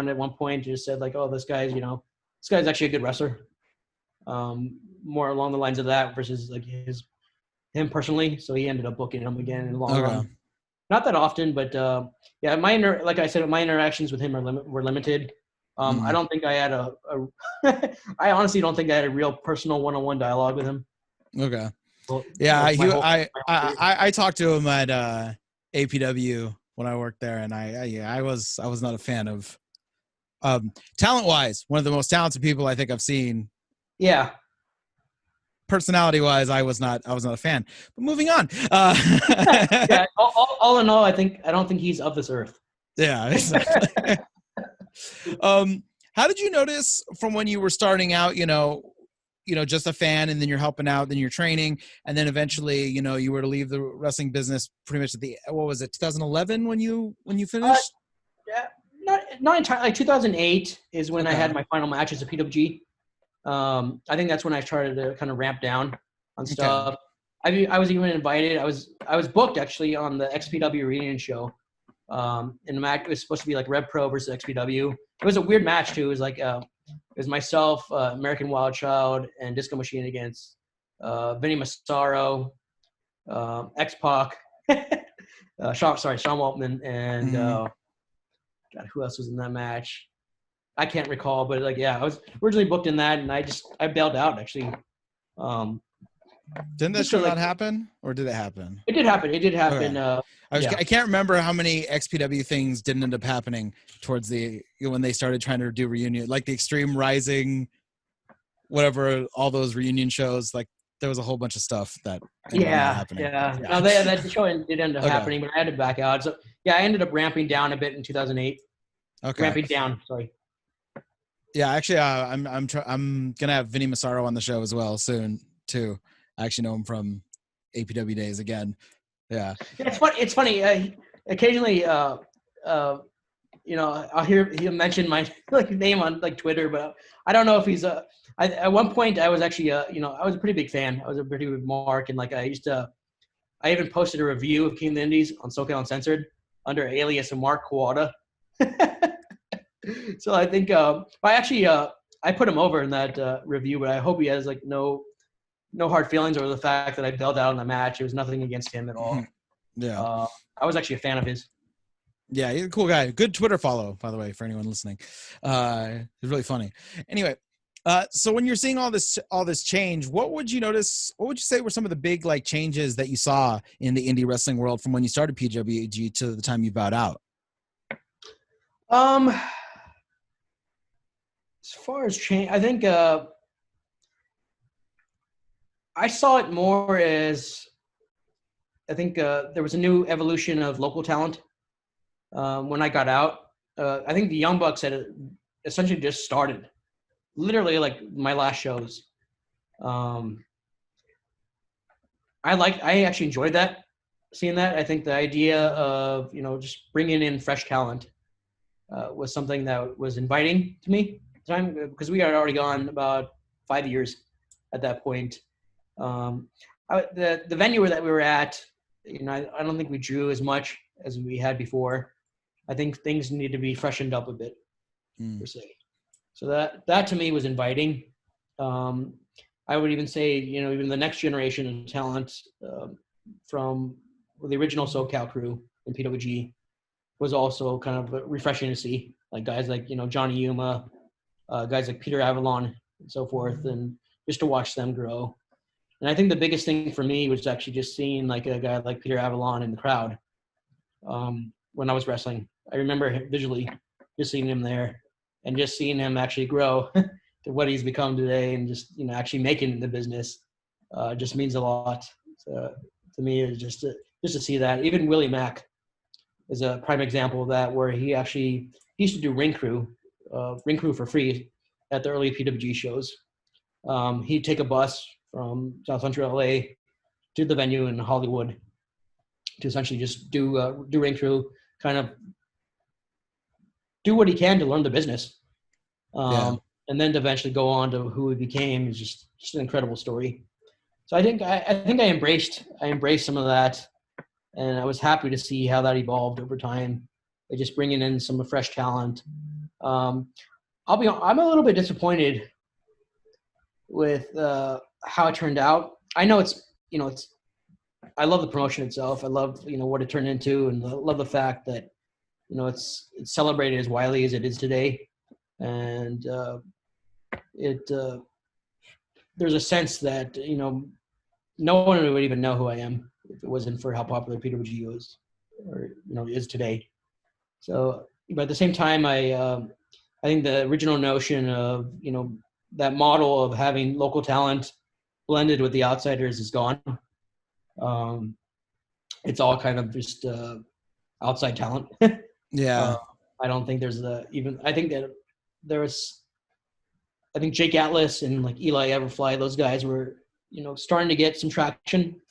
at one point, just said like, oh, this guy's actually a good wrestler. More along the lines of that versus like him personally. So he ended up booking him again in the long run. Not that often, but like I said, my interactions with him were limited. I don't think I had I honestly don't think I had a real personal one-on-one dialogue with him. Okay. Well, yeah, I talked to him at APW when I worked there, and I was not a fan of talent-wise, one of the most talented people I think I've seen. Yeah. Personality-wise, I was not a fan. But moving on. Yeah. All in all, I don't think he's of this earth. Yeah. Exactly. How did you notice from when you were starting out, just a fan, and then you're helping out, then you're training, and then eventually, you were to leave the wrestling business pretty much at 2011 when you finished? Yeah, not entirely. Like 2008 is when I had my final matches at PWG. I think that's when I started to kind of ramp down on stuff. I was even invited. I was booked actually on the XPW reunion show. And the match was supposed to be like Rev Pro versus XPW. It was a weird match too. It was like it was myself, American Wild Child, and Disco Machine against Vinny Massaro, X-Pac, Sean Waltman, and God, who else was in that match? I can't recall, but I was originally booked in that, and I bailed out actually. Didn't that show not happen, or did it happen? It did happen. Okay. I can't remember how many XPW things didn't end up happening towards when they started trying to do reunion, like the Extreme Rising, whatever, all those reunion shows. Like there was a whole bunch of stuff that ended up happening. Yeah. No, that show did end up happening, but I had to back out. So I ended up ramping down a bit in 2008. Okay. Ramping down, sorry. Yeah, actually, I'm gonna have Vinny Massaro on the show as well soon too. I actually know him from APW days again. Yeah. Yeah, it's funny. Occasionally, I'll he'll mention my name on Twitter, but I don't know if he's at one point I was actually I was a pretty big fan. I was a pretty big mark, and I even posted a review of King of the Indies on SoCal Uncensored under alias of Mark Kawada. So I think I put him over in that review, but I hope he has no hard feelings over the fact that I bailed out on the match. It was nothing against him at all. Yeah. I was actually a fan of his. Yeah, he's a cool guy. Good Twitter follow, by the way, for anyone listening. He's really funny. Anyway, so when you're seeing all this change, what would you notice? What would you say were some of the big changes that you saw in the indie wrestling world from when you started PWG to the time you bowed out? As far as change, I think I saw it more as there was a new evolution of local talent when I got out. I think the Young Bucks had essentially just started, literally my last shows. I actually enjoyed seeing that. I think the idea of just bringing in fresh talent was something that was inviting to me at the time, because we had already gone about 5 years at that point. The venue that we were at, I don't think we drew as much as we had before. I think things need to be freshened up a bit, per se. So that to me was inviting. I would even say, even the next generation of talent from the original SoCal crew in PWG was also kind of refreshing to see. Like guys like, Johnny Yuma, guys like Peter Avalon and so forth, and just to watch them grow. And I think the biggest thing for me was actually just seeing a guy like Peter Avalon in the crowd when I was wrestling. I remember visually just seeing him there and just seeing him actually grow to what he's become today, and just actually making the business just means a lot to me. Is just to see that. Even Willie Mack is a prime example of that, where he used to do ring crew for free at the early PWG shows. He'd take a bus from South Central LA to the venue in Hollywood to essentially just do ring crew, kind of do what he can to learn the business. And then to eventually go on to who he became is just an incredible story. So I think I embraced some of that, and I was happy to see how that evolved over time by just bringing in some fresh talent. I'm a little bit disappointed with how it turned out. I know I love the promotion itself. I love what it turned into, and I love the fact that it's celebrated as widely as it is today, and there's a sense that no one would even know who I am if it wasn't for how popular PWG was, or is today. So, but at the same time, I think the original notion of that model of having local talent blended with the outsiders is gone. It's all kind of just outside talent. Yeah. I don't think there's I think that I think Jake Atlas and Eli Everfly, those guys were, starting to get some traction.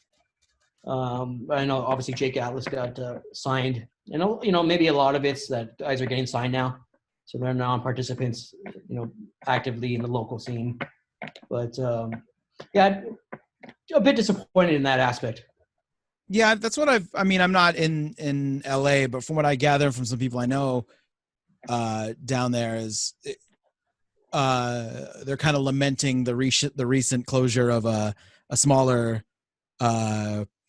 I know obviously Jake Atlas got signed, and maybe a lot of it's that guys are getting signed now, so they're participants, actively in the local scene. But yeah, a bit disappointed in that aspect. Yeah, that's what I'm not in LA, but from what I gather from some people I know down there is they're kind of lamenting the recent closure of a smaller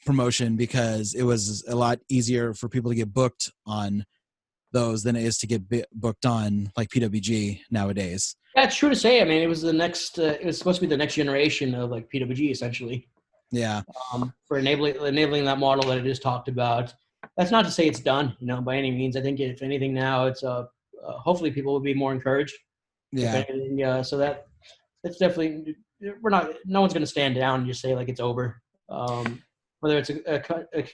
promotion, because it was a lot easier for people to get booked on those than it is to get booked on PWG nowadays. Yeah, it's true to say. I mean, it was it was supposed to be the next generation of PWG essentially. Yeah. For enabling that model that I just talked about. That's not to say it's done, by any means. I think if anything now, it's hopefully people will be more encouraged. Yeah. So that's definitely, no one's going to stand down and just say it's over. Whether it's a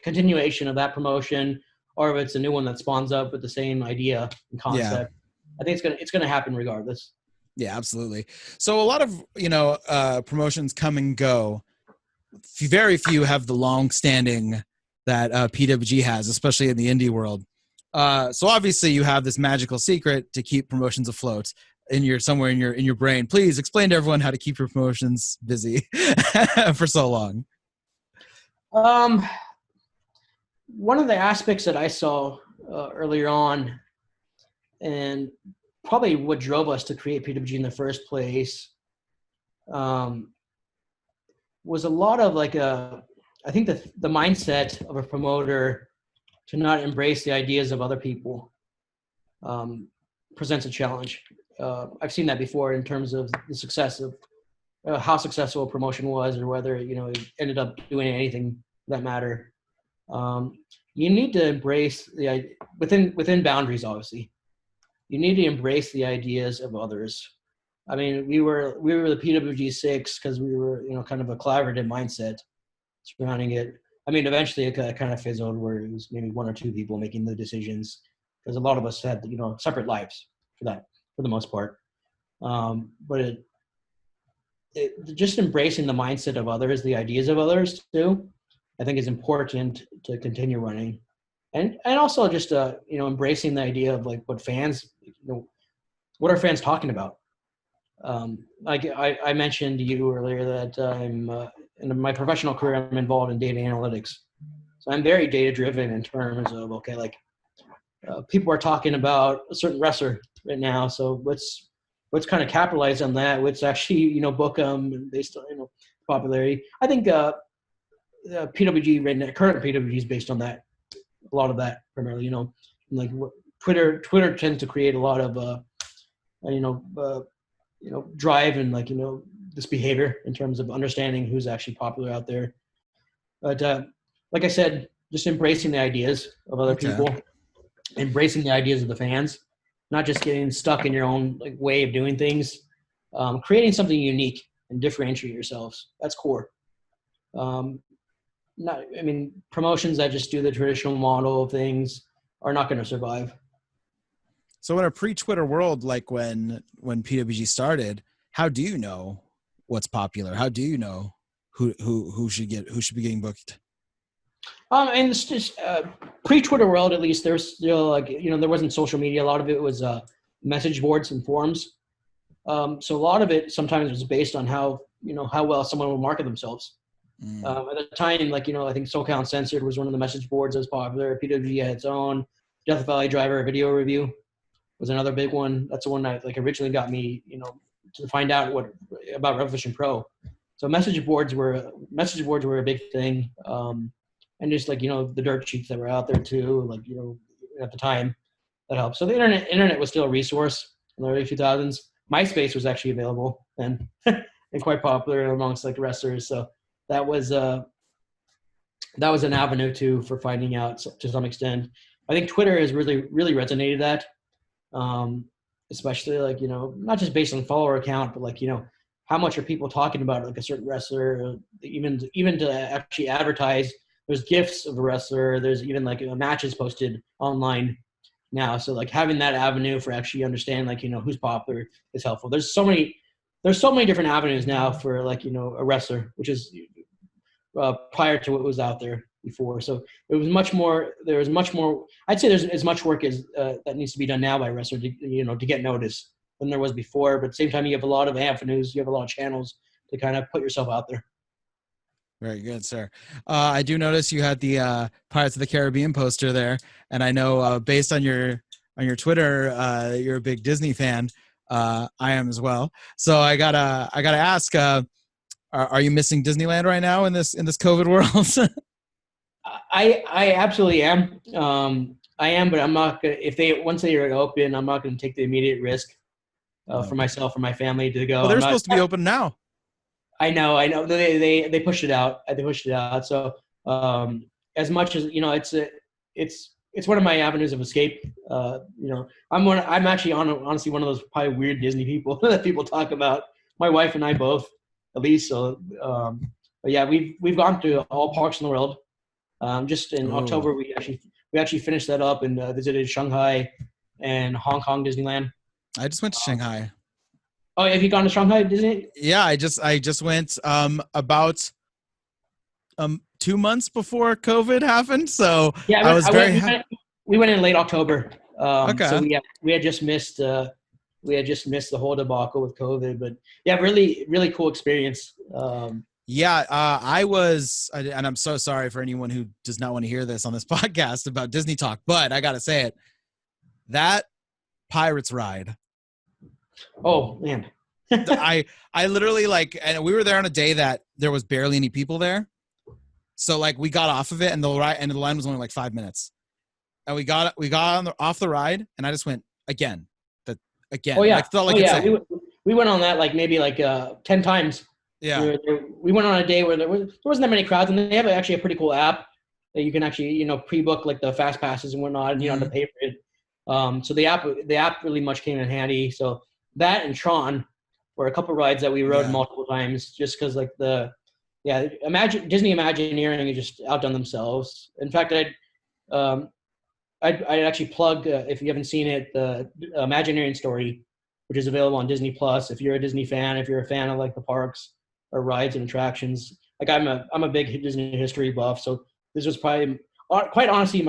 continuation of that promotion, or if it's a new one that spawns up with the same idea and concept, I think it's going to happen regardless. Yeah, absolutely. So a lot of, promotions come and go. Very few have the long standing that PWG has, especially in the indie world. So obviously you have this magical secret to keep promotions afloat somewhere in your brain. Please explain to everyone how to keep your promotions busy for so long. One of the aspects that I saw earlier on, and probably what drove us to create PWG in the first place, was a lot of I think the mindset of a promoter to not embrace the ideas of other people presents a challenge. I've seen that before in terms of the success of how successful a promotion was, or whether it ended up doing anything for that matter. You need to embrace within boundaries. Obviously, you need to embrace the ideas of others. I mean, we were the PWG6 because we were kind of a collaborative mindset surrounding it. I mean, eventually it kind of fizzled where it was maybe one or two people making the decisions, because a lot of us had separate lives for the most part. But just embracing the mindset of others, the ideas of others too, I think is important to continue running, and also just embracing the idea of what fans, what are fans talking about. Like I mentioned to you earlier that in my professional career, I'm involved in data analytics. So I'm very data driven in terms of, people are talking about a certain wrestler right now. So let's kind of capitalize on that. Let's actually, book them based on, popularity. I think PWG right now, current PWG is based on that. A lot of that primarily, Twitter tends to create a lot of, drive and this behavior in terms of understanding who's actually popular out there. But like I said, just embracing the ideas of other people, embracing the ideas of the fans, not just getting stuck in your own way of doing things, creating something unique and differentiate yourselves. That's core. Promotions that just do the traditional model of things are not going to survive. So in a pre-Twitter world, like when PWG started, how do you know what's popular? How do you know who should be getting booked? And it's just pre-Twitter world, at least there's still there wasn't social media. A lot of it was message boards and forums. So a lot of it sometimes was based on how well someone would market themselves. At the time, I think SoCal Uncensored was one of the message boards that was popular. PWG had its own. Death Valley Driver video review was another big one. That's the one that originally got me, to find out about Revolution Pro. So message boards were a big thing. And just the dirt sheets that were out there too, at the time, that helped. So the internet was still a resource in the early 2000s. MySpace was actually available and and quite popular amongst wrestlers. So that was an avenue too for finding out to some extent. I think Twitter has really resonated that, especially not just based on follower count, but how much are people talking about a certain wrestler, even to actually advertise. There's GIFs of a wrestler. There's even matches posted online now. So having that avenue for actually understand who's popular is helpful. There's so many different avenues now for a wrestler, which is prior to what was out there before. So it was much more. There was much more. I'd say there's as much work as that needs to be done now by a wrestler to get noticed than there was before. But at the same time, you have a lot of avenues. You have a lot of channels to kind of put yourself out there. Very good, sir. I do notice you had the Pirates of the Caribbean poster there, and I know based on your Twitter, you're a big Disney fan. I am as well. So I gotta ask, are you missing Disneyland right now in this COVID world? I absolutely am. I am, but I'm not gonna. Once they are open, I'm not going to take the immediate risk for myself or my family to go. Well, they're supposed to be open now. I know. They pushed it out. They pushed it out. So as much as it's one of my avenues of escape. I'm actually honestly one of those probably weird Disney people that people talk about. My wife and I both, at least. So, but yeah, we've gone to all parks in the world. Just in October, we actually finished that up and visited Shanghai and Hong Kong Disneyland. I just went to Shanghai. Oh, have you gone to Shanghai Disney? Yeah, I just went about 2 months before COVID happened, so Yeah, I was very we went in late October. So okay. we had just missed the whole debacle with COVID, but yeah, really really cool experience. Yeah, and I'm so sorry for anyone who does not want to hear this on this podcast about Disney talk, but I gotta say it. That Pirates ride, Oh man, I literally like, and we were there on a day that there was barely any people there, so like we got off of it, and the line was only like 5 minutes, and we got off the ride, and I just went again, oh yeah, like felt oh like it's yeah. saying, We went on that like maybe like 10 times. yeah. We went on a day where there wasn't that many crowds, and they have actually a pretty cool app that you can actually pre-book like the fast passes and whatnot, and you don't have to pay for it. So the app really much came in handy. So that and Tron were a couple rides that we rode Yeah. multiple times, just because like Disney Imagineering has just outdone themselves. In fact, I'd actually plug, if you haven't seen it, the Imagineering story, which is available on Disney Plus. If you're a Disney fan, if you're a fan of like the parks or rides and attractions, like I'm a big Disney history buff, so this was probably quite honestly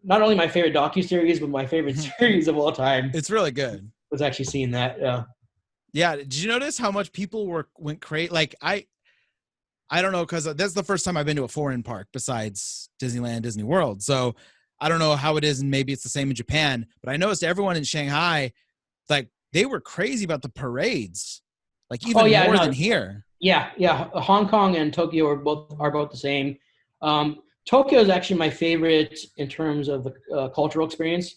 not only my favorite docu-series, but my favorite series of all time. It's really good. Was actually seeing that. Yeah. Did you notice how much people went crazy? Like I don't know, because that's the first time I've been to a foreign park besides Disneyland, Disney World. So I don't know how it is, and maybe it's the same in Japan. But I noticed everyone in Shanghai, like they were crazy about the parades, like even more than here. Yeah. Hong Kong and Tokyo are both the same. Tokyo is actually my favorite in terms of the cultural experience.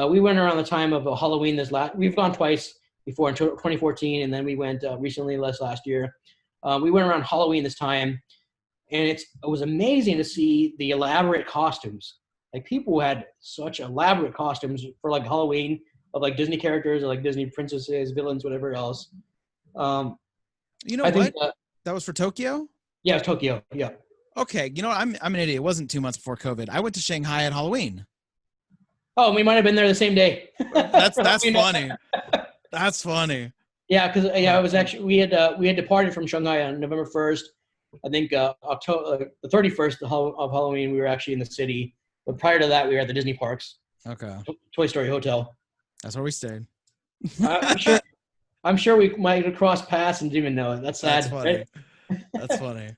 We went around the time of Halloween we've gone twice before in 2014, and then we went recently last year. We went around Halloween this time, and it was amazing to see the elaborate costumes. Like people had such elaborate costumes for like Halloween of like Disney characters or like Disney princesses, villains, whatever else. You know I what? think That was for Tokyo? yeah, Tokyo. Yeah. Okay. You know, I'm an idiot. It wasn't 2 months before COVID. I went to Shanghai at Halloween. Oh, we might have been there the same day. That's funny. That's funny. Yeah, because it was actually we had departed from Shanghai on November 1st. I think October the 31st of Halloween we were actually in the city. But prior to that, we were at the Disney parks. Okay. Toy Story Hotel. That's where we stayed. I'm sure we might have crossed paths and didn't even know it. That's sad. That's funny. Right? That's funny.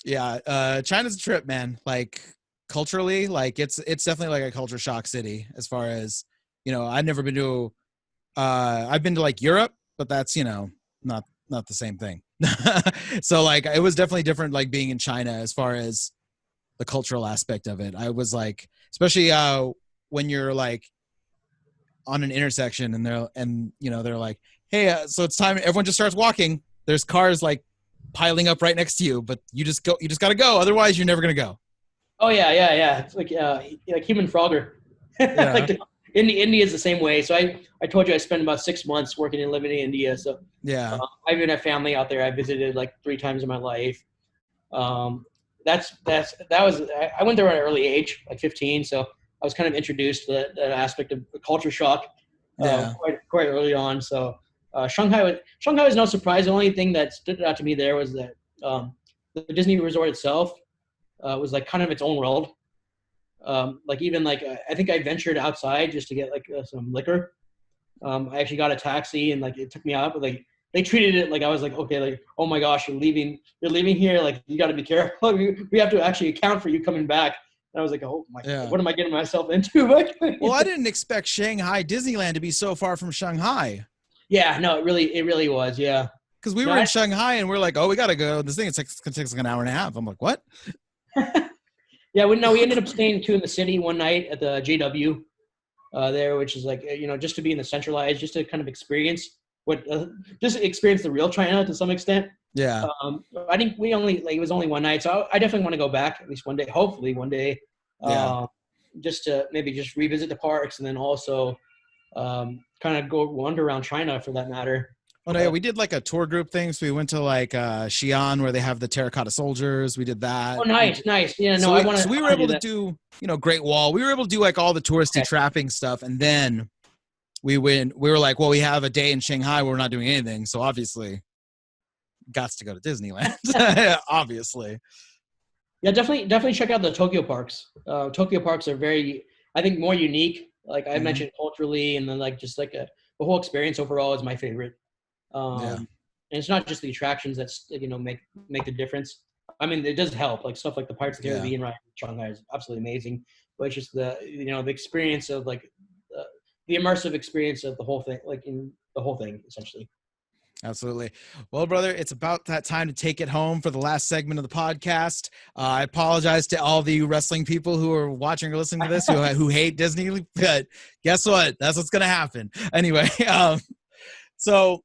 Yeah, China's a trip, man. Like culturally, like it's definitely like a culture shock city as far as, I've never been to I've been to like Europe, but that's, not the same thing. So like it was definitely different like being in China as far as the cultural aspect of it. I was like, especially when you're like on an intersection and they're like, hey, so it's time. Everyone just starts walking. There's cars like piling up right next to you, but you just got to go. Otherwise you're never going to go. Oh yeah. It's like human Frogger. Yeah. Like India is the same way. So I told you I spent about 6 months working and living in India. So yeah, I even have family out there. I visited like 3 times in my life. I went there at an early age, like 15. So I was kind of introduced to that aspect of culture shock quite early on. So Shanghai was no surprise. The only thing that stood out to me there was that the Disney resort itself was like kind of its own world. Like even like I think I ventured outside just to get like some liquor. I actually got a taxi and like it took me out, but like they treated it like I was like, okay, like, oh my gosh, you're leaving here, like you got to be careful. We have to actually account for you coming back. And I was like, oh my God, what am I getting myself into? Well, I didn't expect Shanghai Disneyland to be so far from Shanghai. Yeah, no, it really was, yeah. Because we were in Shanghai and we're like, oh, we got to go. This thing it takes like an hour and a half. I'm like, what? Yeah, we ended up staying in the city one night at the JW there, which is like, just to be in the centralized, just to kind of experience the real China to some extent. Yeah. I think it was only one night, so I definitely want to go back at least one day, hopefully one day, just to maybe just revisit the parks and then also kind of go wander around China for that matter. Oh no, yeah, we did like a tour group thing. So we went to like Xi'an where they have the terracotta soldiers. We did that. Oh, nice. Yeah, no, so we were able to do, Great Wall. We were able to do like all the touristy trapping stuff, and then we were like, well, we have a day in Shanghai where we're not doing anything. So obviously got to go to Disneyland, obviously. Yeah, definitely check out the Tokyo parks. Tokyo parks are very, I think, more unique. Like I mentioned culturally, and then like just like the whole experience overall is my favorite. And it's not just the attractions that's make the difference. I mean, it does help. Like stuff like the Pirates of the Caribbean ride in Shanghai is absolutely amazing, but it's just the the experience of like the immersive experience of the whole thing, like in the whole thing essentially. Absolutely. Well, brother, it's about that time to take it home for the last segment of the podcast. I apologize to all the wrestling people who are watching or listening to this who hate Disney, but guess what? That's what's going to happen. Anyway, so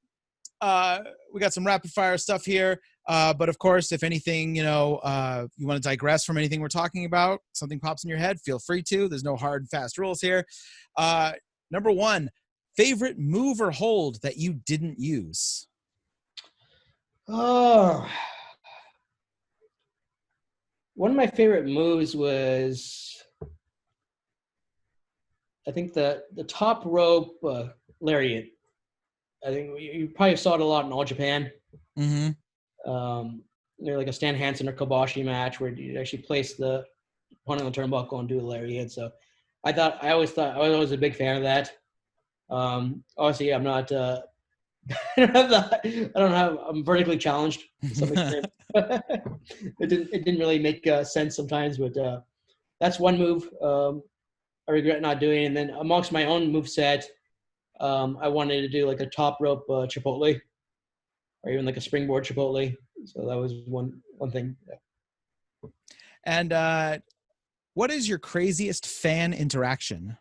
we got some rapid fire stuff here. But of course, if anything, you want to digress from anything we're talking about, something pops in your head, feel free to. There's no hard and fast rules here. Number one, favorite move or hold that you didn't use? Oh, one of my favorite moves was, I think the top rope lariat. I think you probably saw it a lot in All Japan. Like a Stan Hansen or Kobashi match where you actually place the opponent on the turnbuckle and do a lariat. So I was always a big fan of that. Obviously, I'm not. I'm vertically challenged to some extent. It didn't really make sense sometimes, but that's one move I regret not doing. And then amongst my own move set, I wanted to do like a top rope chipotle, or even like a springboard chipotle. So that was one thing. Yeah. And what is your craziest fan interaction?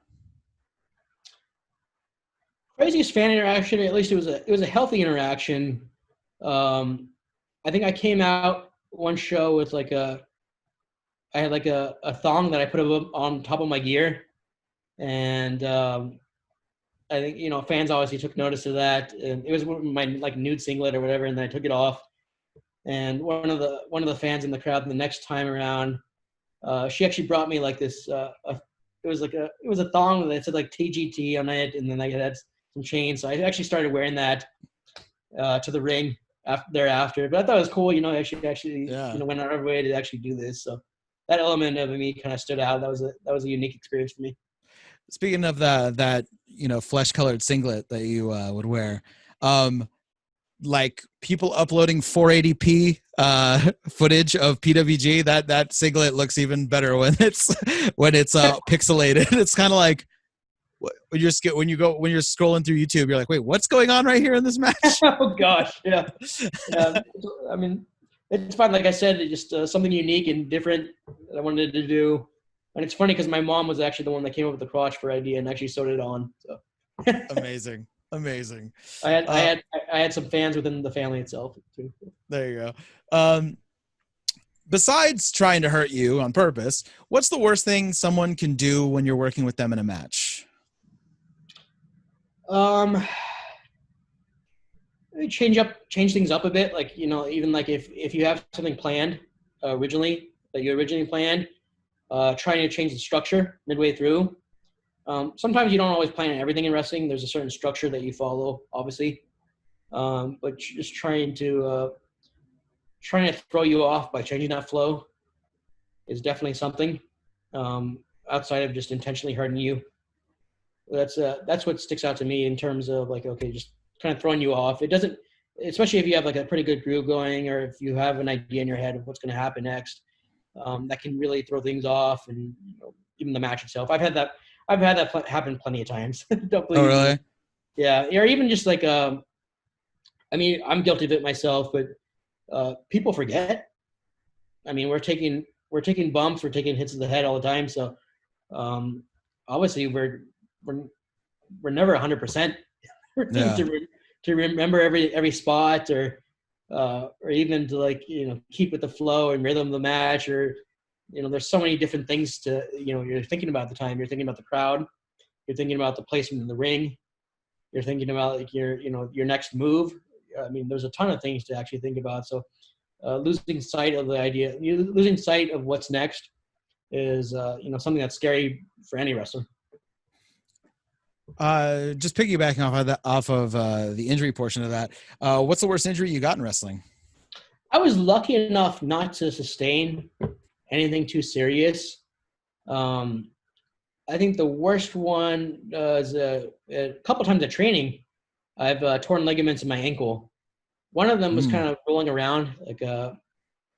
Craziest fan interaction, or at least it was a healthy interaction. I think I came out one show with I had like a thong that I put on top of my gear, and I think fans obviously took notice of that, and it was my like nude singlet or whatever, and then I took it off. And one of the fans in the crowd the next time around, she actually brought me like this. It was a thong that said like TGT on it, and then I had some chains. So I actually started wearing that to the ring thereafter. But I thought it was cool, actually went out of our way to actually do this. So that element of me kind of stood out. That was a unique experience for me. Speaking of that flesh colored singlet that you would wear, like people uploading 480p footage of PWG, that singlet looks even better when it's pixelated. It's kind of like when you're scrolling through YouTube, you're like, wait, what's going on right here in this match? Oh gosh, yeah. I mean, it's fun. Like I said, it's just something unique and different that I wanted to do. And it's funny because my mom was actually the one that came up with the crotch for idea and actually sewed it on. So amazing. I had some fans within the family itself too. There you go. Besides trying to hurt you on purpose, what's the worst thing someone can do when you're working with them in a match? Change things up a bit. Like, even like if you have something planned originally planned, trying to change the structure midway through. Sometimes you don't always plan everything in wrestling. There's a certain structure that you follow, obviously. But just trying to throw you off by changing that flow is definitely something outside of just intentionally hurting you. That's what sticks out to me in terms of like, okay, just kind of throwing you off. It doesn't, especially if you have like a pretty good groove going, or if you have an idea in your head of what's going to happen next, that can really throw things off, and even the match itself. I've had that happen plenty of times. Don't believe Oh, really? me. Yeah, or even just like I mean, I'm guilty of it myself, but people forget. I mean, we're taking bumps, we're taking hits to the head all the time. So obviously we're never 100%. Yeah. To remember every spot, or even to like keep with the flow and rhythm of the match, or there's so many different things to you're thinking about at the time. You're thinking about the crowd, you're thinking about the placement in the ring, you're thinking about like your next move. I mean, there's a ton of things to actually think about. So losing sight of what's next is something that's scary for any wrestler. Just piggybacking off of the injury portion of that. What's the worst injury you got in wrestling? I was lucky enough not to sustain anything too serious. Um, I think the worst one is a couple times at training. I've torn ligaments in my ankle. One of them was kind of rolling around, like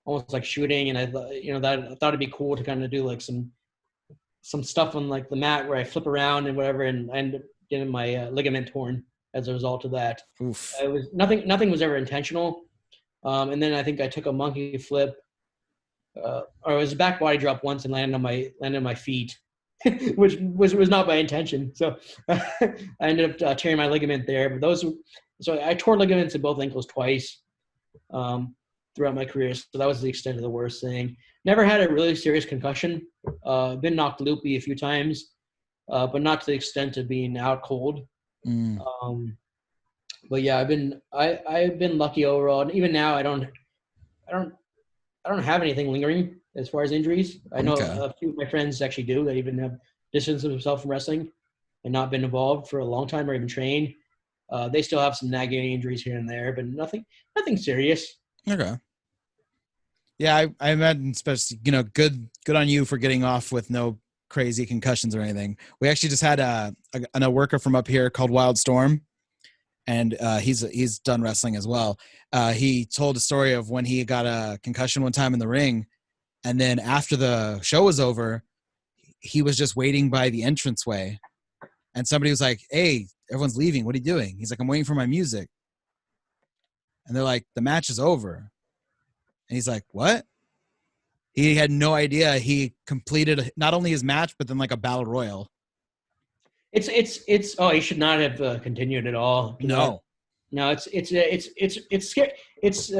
almost like shooting, and I thought it'd be cool to kind of do like some stuff on like the mat where I flip around and whatever, and I ended up getting my ligament torn as a result of that. Oof. It was nothing was ever intentional. And then I think I took a monkey flip, or it was a back body drop once and landed on my feet, which was not by intention. So I ended up tearing my ligament there. But so I tore ligaments in both ankles twice throughout my career. So that was the extent of the worst thing. Never had a really serious concussion. Been knocked loopy a few times, but not to the extent of being out cold. But yeah, I've been lucky overall. And even now, I don't have anything lingering as far as injuries. I know a few of my friends actually do. They even have distanced themselves from wrestling and not been involved for a long time or even trained. They still have some nagging injuries here and there, but nothing serious. Okay. Yeah, I imagine, especially, good on you for getting off with no crazy concussions or anything. We actually just had a worker from up here called Wild Storm, and he's done wrestling as well. He told a story of when he got a concussion one time in the ring, and then after the show was over, he was just waiting by the entranceway, and somebody was like, "Hey, everyone's leaving. What are you doing?" He's like, "I'm waiting for my music." And they're like, "The match is over." And he's like, "What?" He had no idea he completed not only his match, but then like a battle royal. It's he should not have continued at all. No. No, it's scary. It's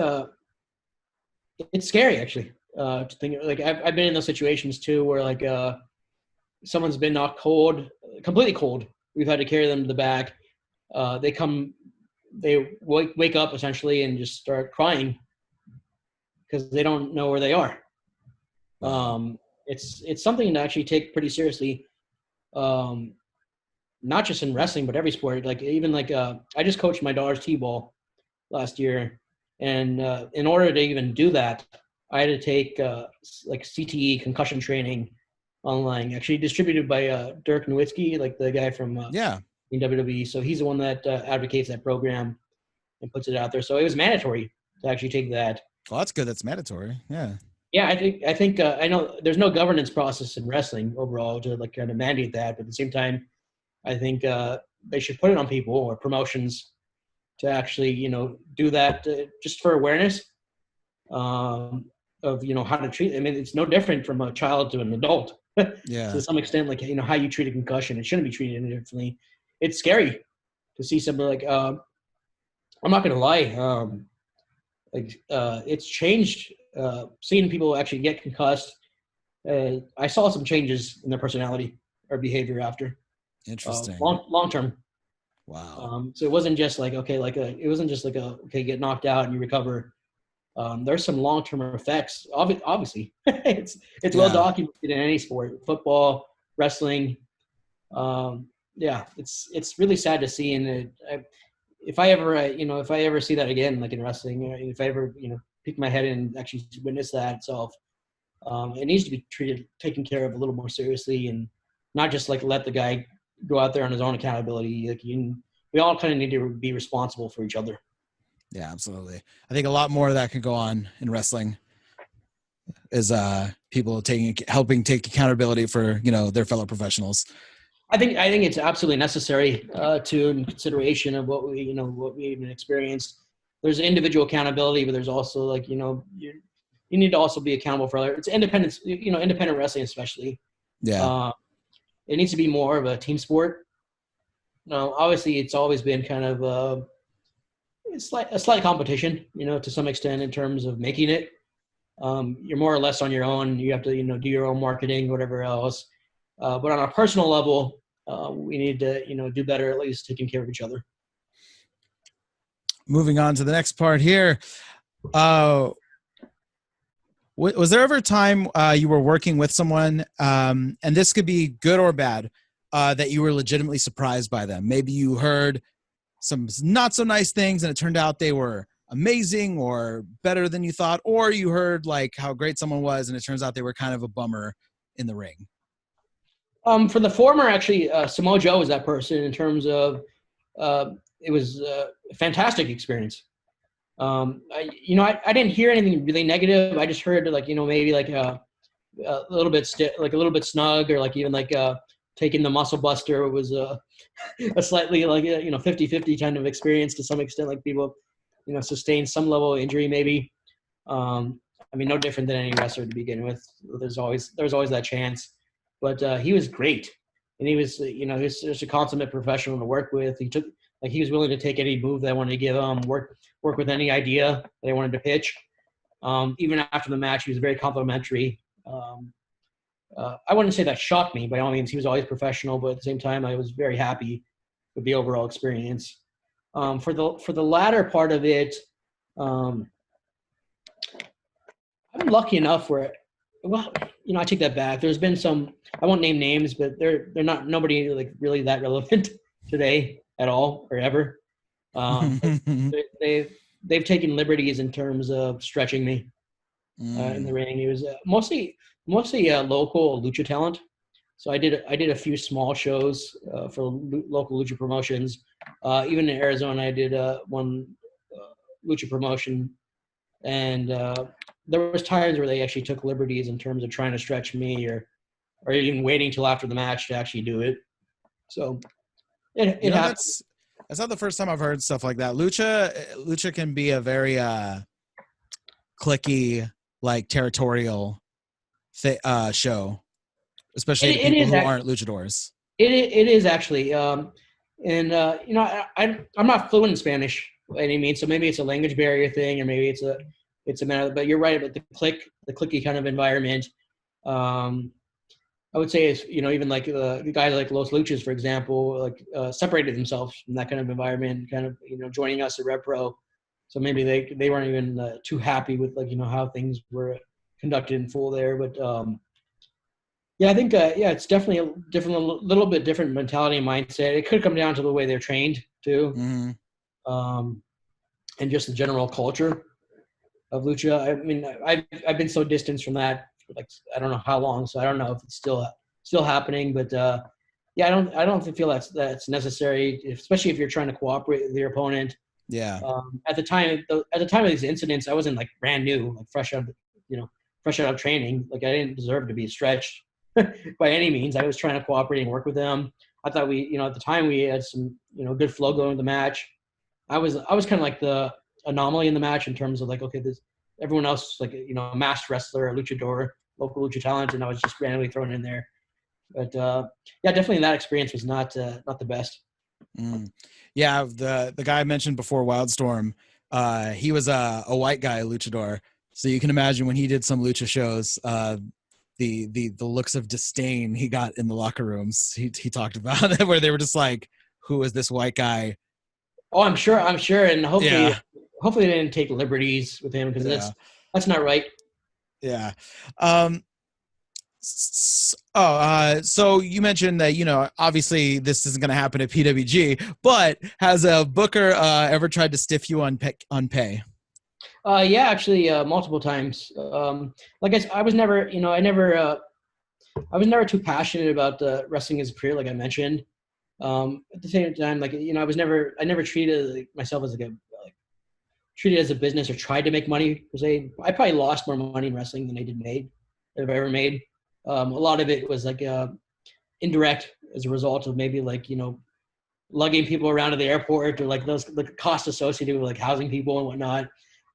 scary actually to think. Like I've been in those situations too, where like someone's been knocked cold, completely cold. We've had to carry them to the back. They wake up essentially and just start crying because they don't know where they are. It's something to actually take pretty seriously. Not just in wrestling, but every sport. Like even like I just coached my daughter's t-ball last year, and in order to even do that, I had to take like CTE concussion training online, actually distributed by Dirk Nowitzki, like the guy from in WWE. So he's the one that advocates that program and puts it out there. So it was mandatory to actually take that. Well, that's good. That's mandatory. Yeah. Yeah, I think I know there's no governance process in wrestling overall to like kind of mandate that, but at the same time, I think they should put it on people or promotions to actually, do that just for awareness of, how to treat. I mean, it's no different from a child to an adult. Yeah. To some extent, like, how you treat a concussion, it shouldn't be treated any differently. It's scary to see somebody like, I'm not going to lie. It's changed seeing people actually get concussed. I saw some changes in their personality or behavior after. Interesting. Long term. Wow. So it wasn't just like get knocked out and you recover. There's some long term effects. Obviously, it's well documented in any sport, football, wrestling. It's really sad to see. And if I ever see that again, like in wrestling, if I ever peek my head in and actually witness that itself, it needs to be taken care of a little more seriously, and not just like let the guy go out there on his own accountability. Like we all kind of need to be responsible for each other. Yeah, absolutely. I think a lot more of that can go on in wrestling is people helping take accountability for, their fellow professionals. I think it's absolutely necessary to in consideration of what we even experienced. There's individual accountability, but there's also like, you need to also be accountable for other. It's independence, independent wrestling especially. Yeah. It needs to be more of a team sport. Obviously it's always been kind of it's like a slight competition, to some extent in terms of making it. You're more or less on your own. You have to, do your own marketing, whatever else. But on a personal level, we need to, do better, at least taking care of each other. Moving on to the next part here. Was there ever a time you were working with someone, and this could be good or bad, that you were legitimately surprised by them? Maybe you heard some not so nice things and it turned out they were amazing or better than you thought, or you heard like how great someone was and it turns out they were kind of a bummer in the ring. For the former, actually, Samoa Joe was that person in terms of it was a fantastic experience. I didn't hear anything really negative. I just heard like, maybe like a little bit like a little bit snug, or like even like taking the muscle buster was a slightly like 50-50 kind of experience to some extent. Like people, sustain some level of injury maybe. No different than any wrestler to begin with. There's always that chance. But he was great, and he was he was just a consummate professional to work with. He was willing to take any move that I wanted to give him, work with any idea that I wanted to pitch. Even after the match, he was very complimentary. I wouldn't say that shocked me by all means. He was always professional, but at the same time, I was very happy with the overall experience. For the latter part of it, I'm lucky enough where, I take that back. There's been some, I won't name names, but they're not nobody like really that relevant today at all or ever. They've taken liberties in terms of stretching me in the ring. It was mostly local lucha talent. So I did a few small shows for local lucha promotions. Even in Arizona, I did one lucha promotion, and there was times where they actually took liberties in terms of trying to stretch me, or even waiting till after the match to actually do it. So it happens. That's not the first time I've heard stuff like that. Lucha can be a very cliquey, like territorial show, especially to people who aren't luchadors. It is actually, I'm not fluent in Spanish by any means, so maybe it's a language barrier thing, or maybe it's a matter. But you're right about the cliquey kind of environment. I would say is even like the guys like Los Luchas, for example, like separated themselves from that kind of environment, kind of joining us at RevPro. So maybe they weren't even too happy with like how things were conducted in full there. But I think it's definitely a little bit different mentality and mindset. It could come down to the way they're trained too, and just the general culture of lucha. I mean, I've been so distanced from that for like I don't know how long, so I don't know if it's still happening. But I don't feel that's necessary, especially if you're trying to cooperate with your opponent. Yeah. At the time of these incidents, I wasn't like brand new, like fresh out of training. Like I didn't deserve to be stretched by any means. I was trying to cooperate and work with them. I thought we, at the time we had some, good flow going with the match. I was kind of like the anomaly in the match in terms of like, okay, everyone else like, a masked wrestler, a luchador, local lucha talent, and I was just randomly thrown in there. But definitely that experience was not the best. Yeah, the guy I mentioned before, Wildstorm, he was a white guy, luchador. So you can imagine when he did some lucha shows, the looks of disdain he got in the locker rooms. He talked about it, where they were just like, "Who is this white guy?" Oh, I'm sure, and hopefully they didn't take liberties with him, because that's not right. Yeah. So you mentioned that, obviously this isn't going to happen at PWG, but has a booker ever tried to stiff you on pay? Yeah, actually, multiple times. Like I was never, I was never too passionate about wrestling as a career, like I mentioned. At the same time, like, I never treated myself as treated as a business or tried to make money per se. I probably lost more money in wrestling than I've ever made. A lot of it was like indirect as a result of maybe like, lugging people around to the airport, or like the cost associated with like housing people and whatnot.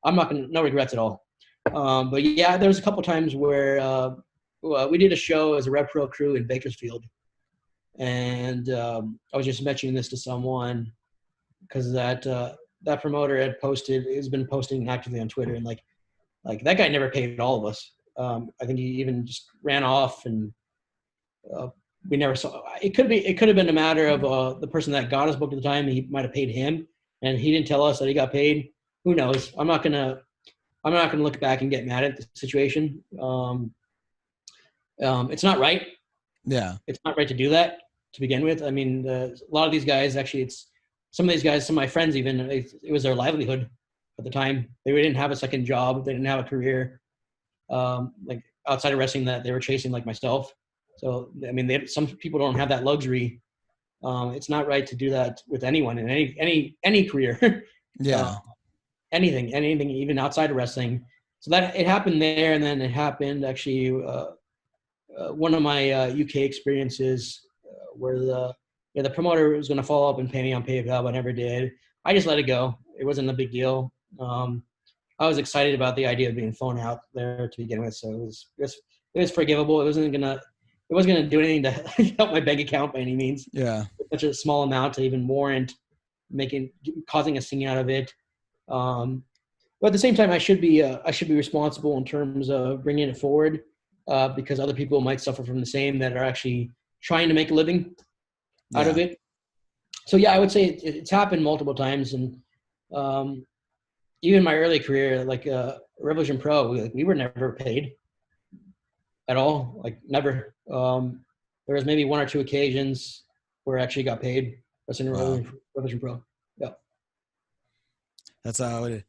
No regrets at all. But yeah, there was a couple times where we did a show as a Rev Pro crew in Bakersfield. And I was just mentioning this to someone because that promoter has been posting actively on Twitter, and like that guy never paid all of us. I think he even just ran off, and we never saw. It could have been a matter of the person that got us booked at the time. He might have paid him, and he didn't tell us that he got paid. Who knows? I'm not gonna look back and get mad at the situation. It's not right. Yeah, it's not right to do that. to begin with. I mean, a lot of these guys actually, some of my friends even, it was their livelihood at the time. They didn't have a second job. They didn't have a career like outside of wrestling that they were chasing like myself. So, I mean, some people don't have that luxury. It's not right to do that with anyone in any career. Yeah. Anything, even outside of wrestling. So that it happened there, and then it happened actually. One of my UK experiences where the promoter was going to follow up and pay me on PayPal, but never did. I just let it go. It wasn't a big deal. I was excited about the idea of being flown out there to begin with, so it was forgivable. It wasn't gonna do anything to help my bank account by any means. Yeah. Such a small amount to even warrant causing a scene out of it. But at the same time, I should be responsible in terms of bringing it forward, because other people might suffer from the same that are actually trying to make a living out of it. So yeah, I would say it's happened multiple times, and even my early career, like Revolution Pro, we were never paid at all, like never. There was maybe one or two occasions where I actually got paid. Revolution Pro. Yeah. That's how it is.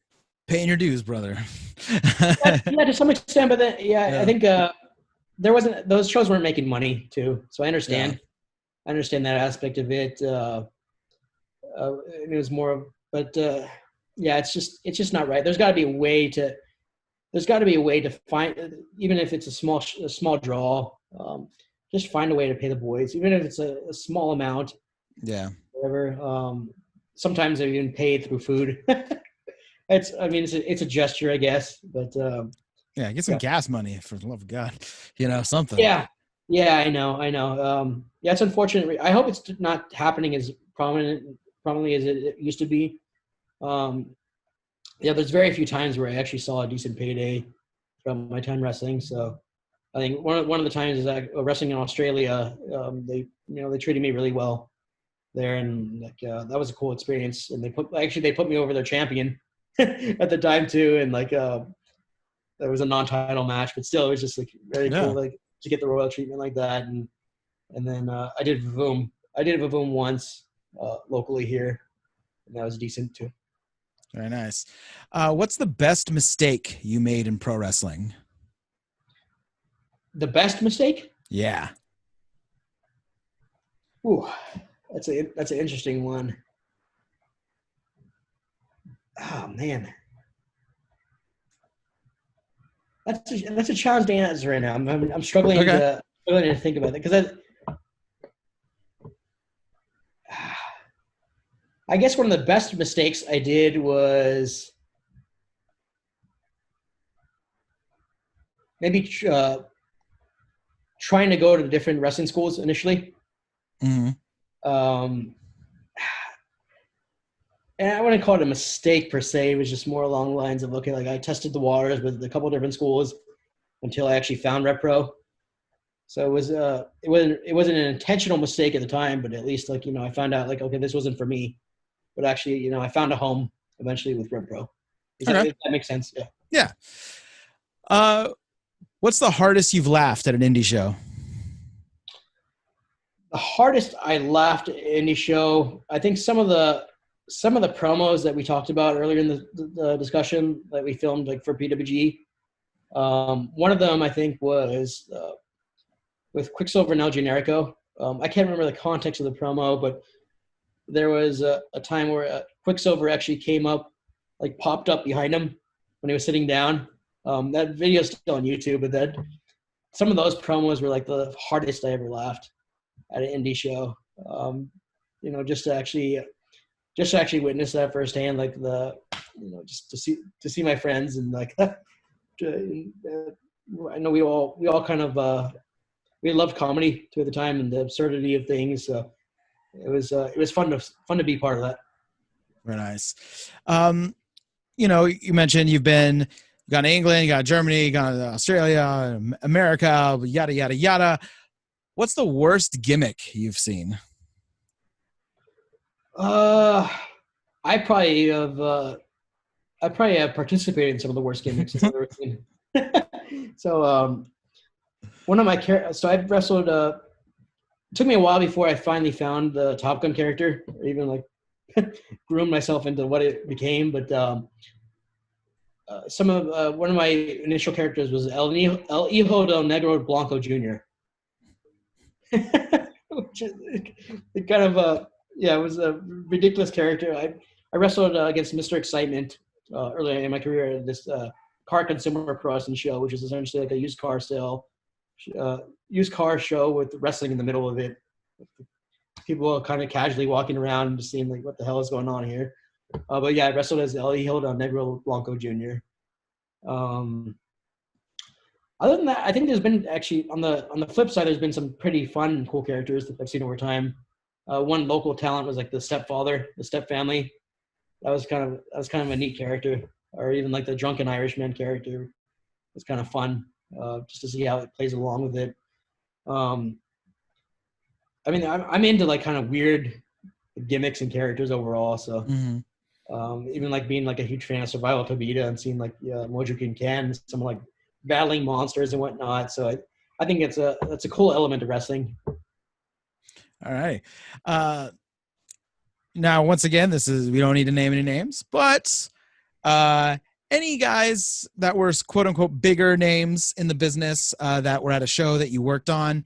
Paying your dues, brother. Yeah, to some extent, but then, I think those shows weren't making money too. So I understand. Yeah. I understand that aspect of it. It was more of, but it's just not right. There's got to be a way to find, even if it's a small draw, just find a way to pay the boys, even if it's a small amount. Yeah. Whatever. Sometimes they're even paid through food. It's a gesture, I guess, but get some gas money, for the love of God, something. Yeah, I know. It's unfortunate. I hope it's not happening as prominently as it used to be. There's very few times where I actually saw a decent payday from my time wrestling. So I think one of the times is wrestling in Australia. They treated me really well there, and that was a cool experience. And they put me over their champion at the time too, and there was a non-title match, but still it was just very cool to get the royal treatment like that. And then I did Vavoom once locally here, and that was decent too. Very nice. What's the best mistake you made in pro wrestling? The best mistake? Yeah. Ooh, that's an interesting one. Oh man, that's a challenge to answer right now. I'm struggling to think about it, because I guess one of the best mistakes I did was maybe trying to go to different wrestling schools initially. Mm-hmm. And I wouldn't call it a mistake per se. It was just more along the lines of, okay, I tested the waters with a couple of different schools until I actually found Rep Pro. So it wasn't an intentional mistake at the time, but at least I found out okay, this wasn't for me. But actually, I found a home eventually with Rep Pro. If that makes sense? Yeah. Yeah. What's the hardest you've laughed at an indie show? The hardest I laughed at an indie show, I think some of the promos that we talked about earlier in the discussion that we filmed for PWG. One of them I think was with Quicksilver and El Generico. I can't remember the context of the promo, but there was a time where Quicksilver actually came up, popped up behind him when he was sitting down. That video is still on YouTube, but then some of those promos were the hardest I ever laughed at an indie show. Just to actually witness that firsthand, just to see my friends, and I know we all kind of we loved comedy too at the time and the absurdity of things. So it was fun to be part of that. Very nice. You mentioned you've gone to England, you got to Germany, you got to Australia, America, yada yada yada. What's the worst gimmick you've seen? I probably have participated in some of the worst gimmicks I've ever seen. So one of my so I've wrestled took me a while before I finally found the Top Gun character, or even like groomed myself into what it became. But one of my initial characters was El Hijo del Negro Blanco Jr. Which is kind of it was a ridiculous character. I wrestled against Mr. Excitement earlier in my career at this car consumer pro wrestling show, which is essentially like a used car show with wrestling in the middle of it. People kind of casually walking around and just seeing like what the hell is going on here. But yeah, I wrestled as El Hijo del Negro Blanco Jr. Other than that, I think there's been actually on the flip side, there's been some pretty fun and cool characters that I've seen over time. One local talent was like the stepfather, the step family. That was kind of a neat character, or even like the drunken Irishman character. It's kind of fun just to see how it plays along with it. I mean, I'm into like kind of weird gimmicks and characters overall. So even like being like a huge fan of Survival Tabita and seeing like Mojo King, some like battling monsters and whatnot. So I think it's a cool element of wrestling. All right. Now, once again, we don't need to name any names, but any guys that were quote unquote bigger names in the business that were at a show that you worked on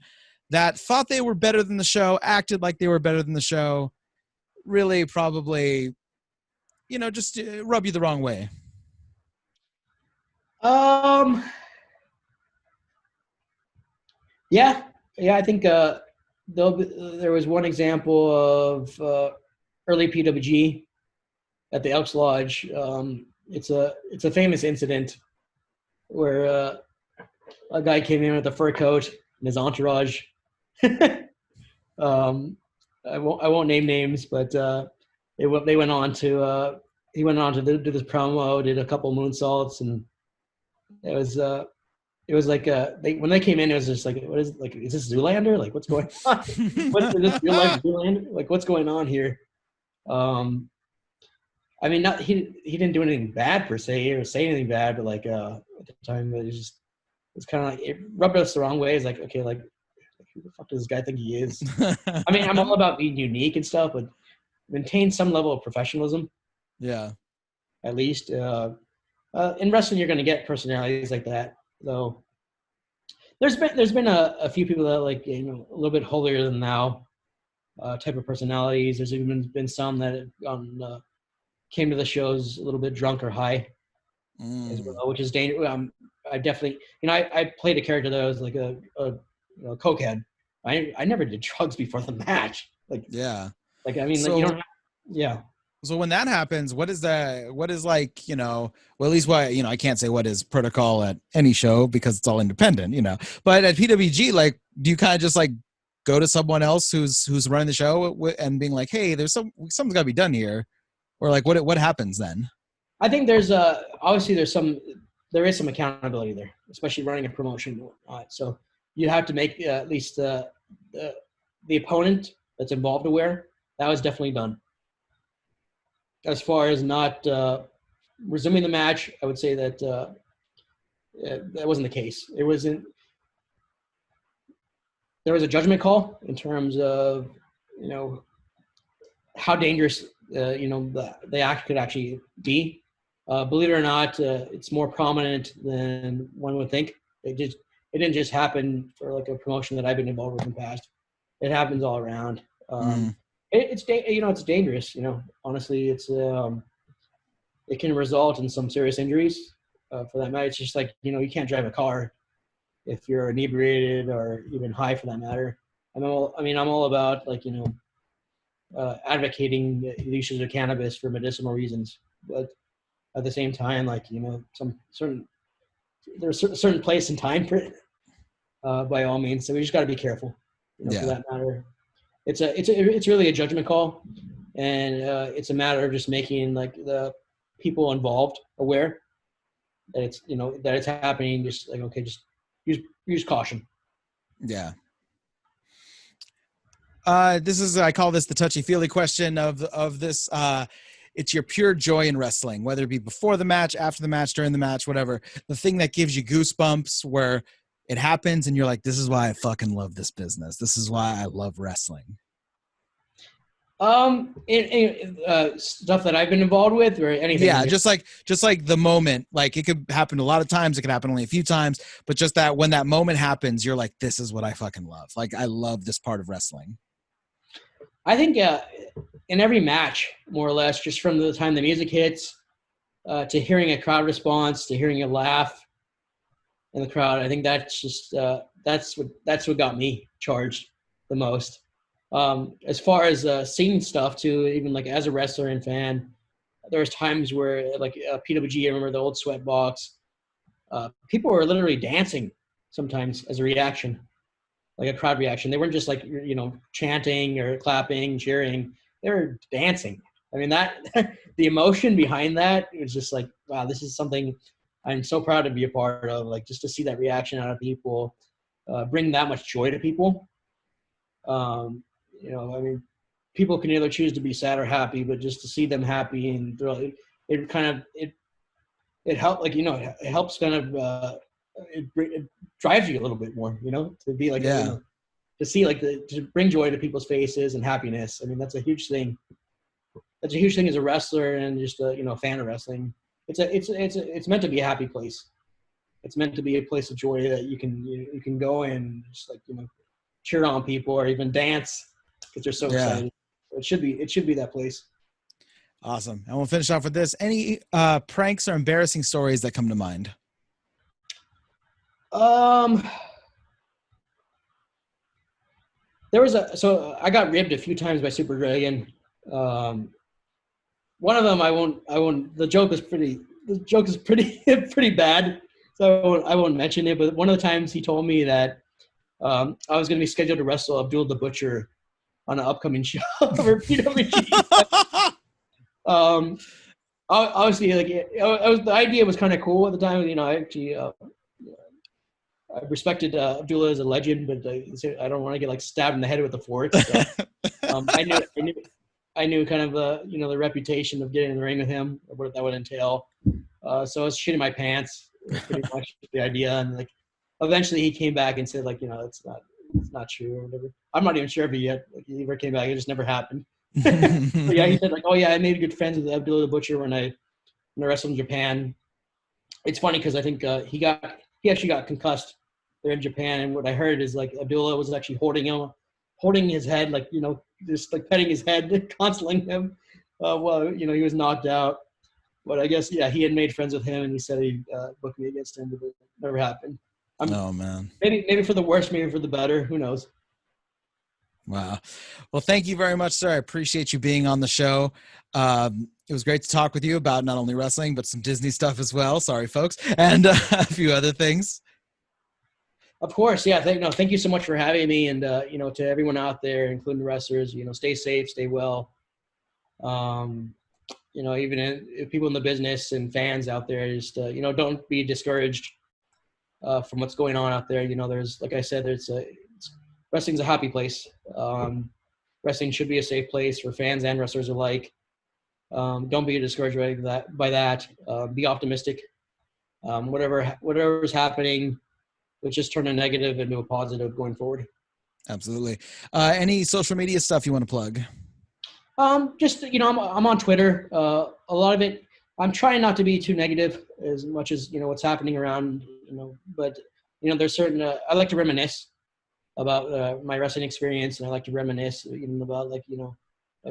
that thought they were better than the show, acted like they were better than the show, really probably, just rub you the wrong way. Yeah, I think there was one example of early PWG at the Elks Lodge. It's a famous incident where a guy came in with a fur coat and his entourage. I won't name names, but he went on to do this promo, did a couple moonsaults, and it was like when they came in, it was just like, what is it? Like, is this Zoolander? Like, what's going on? Is this real life Zoolander? Like, what's going on here? I mean, he didn't do anything bad per se or say anything bad, but like at the time, it's kind of like it rubbed us the wrong way. It's like, okay, like who the fuck does this guy think he is? I mean, I'm all about being unique and stuff, but maintain some level of professionalism. Yeah. At least in wrestling, you're going to get personalities like that. So there's been a few people that like a little bit holier than thou type of personalities. There's even been some that came to the shows a little bit drunk or high, as well, which is dangerous. I definitely, I played a character that was like a cokehead. I never did drugs before the match. Like, yeah. Like, I mean, so, like, you don't have, yeah. So when that happens, what is like, well, at least why, I can't say what is protocol at any show because it's all independent, but at PWG, like, do you kind of just like go to someone else who's running the show and being like, hey, something's got to be done here, or like what happens then? I think there's obviously there is some accountability there, especially running a promotion. So you have to make at least the opponent that's involved aware. That was definitely done. As far as not resuming the match, I would say that that wasn't the case. It wasn't. There was a judgment call in terms of how dangerous the act could actually be. Believe it or not, it's more prominent than one would think. It didn't just happen for like a promotion that I've been involved with in the past. It happens all around. It's dangerous. Honestly, it can result in some serious injuries. For that matter, it's just like you can't drive a car if you're inebriated or even high, for that matter. I'm all about like advocating the usage of cannabis for medicinal reasons, but at the same time, like there's a certain place and time for it. By all means, so we just got to be careful. For that matter. It's really a judgment call, and it's a matter of just making like the people involved aware that it's that it's happening. Just like, okay, just use caution. Yeah. I call this the touchy-feely question of this. It's your pure joy in wrestling, whether it be before the match, after the match, during the match, whatever. The thing that gives you goosebumps, where it happens and you're like, this is why I fucking love this business. This is why I love wrestling? Stuff that I've been involved with, or anything. Yeah, just like the moment. Like, it could happen a lot of times, it could happen only a few times, but just that when that moment happens, you're like, this is what I fucking love. Like, I love this part of wrestling. I think in every match, more or less, just from the time the music hits to hearing a crowd response, to hearing a laugh in the crowd, I think that's just that's what got me charged the most. As far as seeing stuff too, even like as a wrestler and fan, there was times where like PWG, I remember the old sweat box, people were literally dancing sometimes as a reaction, like a crowd reaction. They weren't just like, chanting or clapping, cheering. They were dancing. I mean, that the emotion behind that, it was just like, wow, this is something I'm so proud to be a part of. Like, just to see that reaction out of people, bring that much joy to people. I mean, people can either choose to be sad or happy, but just to see them happy and it helped, like, it helps kind of, it drives you a little bit more, to be like, to see like to bring joy to people's faces and happiness. I mean, that's a huge thing. That's a huge thing as a wrestler and just a fan of wrestling. It's meant to be a happy place. It's meant to be a place of joy that you can go and just like, cheer on people or even dance because they're so excited. It should be that place. Awesome. And we'll finish off with this. Any pranks or embarrassing stories that come to mind? So I got ribbed a few times by Super Dragon. One of them I won't. The joke is pretty pretty bad. So I won't mention it. But one of the times he told me that I was going to be scheduled to wrestle Abdul the Butcher on an upcoming show for PWG. Obviously, like the idea was kind of cool at the time. I actually I respected Abdullah as a legend, but I don't want to get like stabbed in the head with a fork. So, I knew kind of the reputation of getting in the ring with him, what that would entail. So I was shitting my pants, pretty much the idea, and like eventually he came back and said like it's not true or whatever. I'm not even sure if he ever came back. It just never happened. But yeah, he said like, oh yeah, I made good friends with Abdullah the Butcher when I wrestled in Japan. It's funny because I think he actually got concussed there in Japan, and what I heard is like Abdullah was actually holding his head, like just like petting his head, consoling him while he was knocked out. But I guess he had made friends with him, and he said he booked me against him, but it never happened. Oh man. Maybe for the worse, maybe for the better. Who knows? Wow. Well, thank you very much, sir. I appreciate you being on the show. It was great to talk with you about not only wrestling, but some Disney stuff as well. Sorry, folks. And a few other things. Of course. Yeah. Thank you so much for having me. And, to everyone out there, including the wrestlers, stay safe, stay well. Even if people in the business and fans out there, just, don't be discouraged from what's going on out there. There's, like I said, wrestling's a happy place. Wrestling should be a safe place for fans and wrestlers alike. Don't be discouraged by that. Be optimistic. Whatever's happening, let's just turn a negative into a positive going forward. Absolutely. Any social media stuff you want to plug? Just, I'm on Twitter. A lot of it, I'm trying not to be too negative as much as, what's happening around, but, there's certain, I like to reminisce about my wrestling experience, and I like to reminisce even about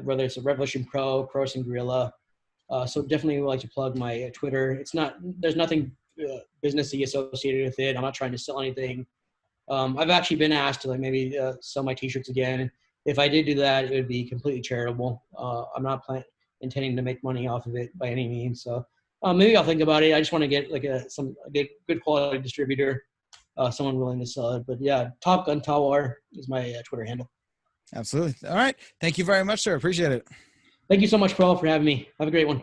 whether it's a Revolution Pro Wrestling Guerrilla. So definitely like to plug my Twitter. There's nothing businessy associated with it. I'm not trying to sell anything. I've actually been asked to maybe sell my t-shirts again. If I did do that, it would be completely charitable. I'm not intending to make money off of it by any means. So maybe I'll think about it. I just want to get a good quality distributor, someone willing to sell it. But yeah, Top Gun Talwar is my Twitter handle. Absolutely. All right. Thank you very much, sir. Appreciate it. Thank you so much, Paul, for having me. Have a great one.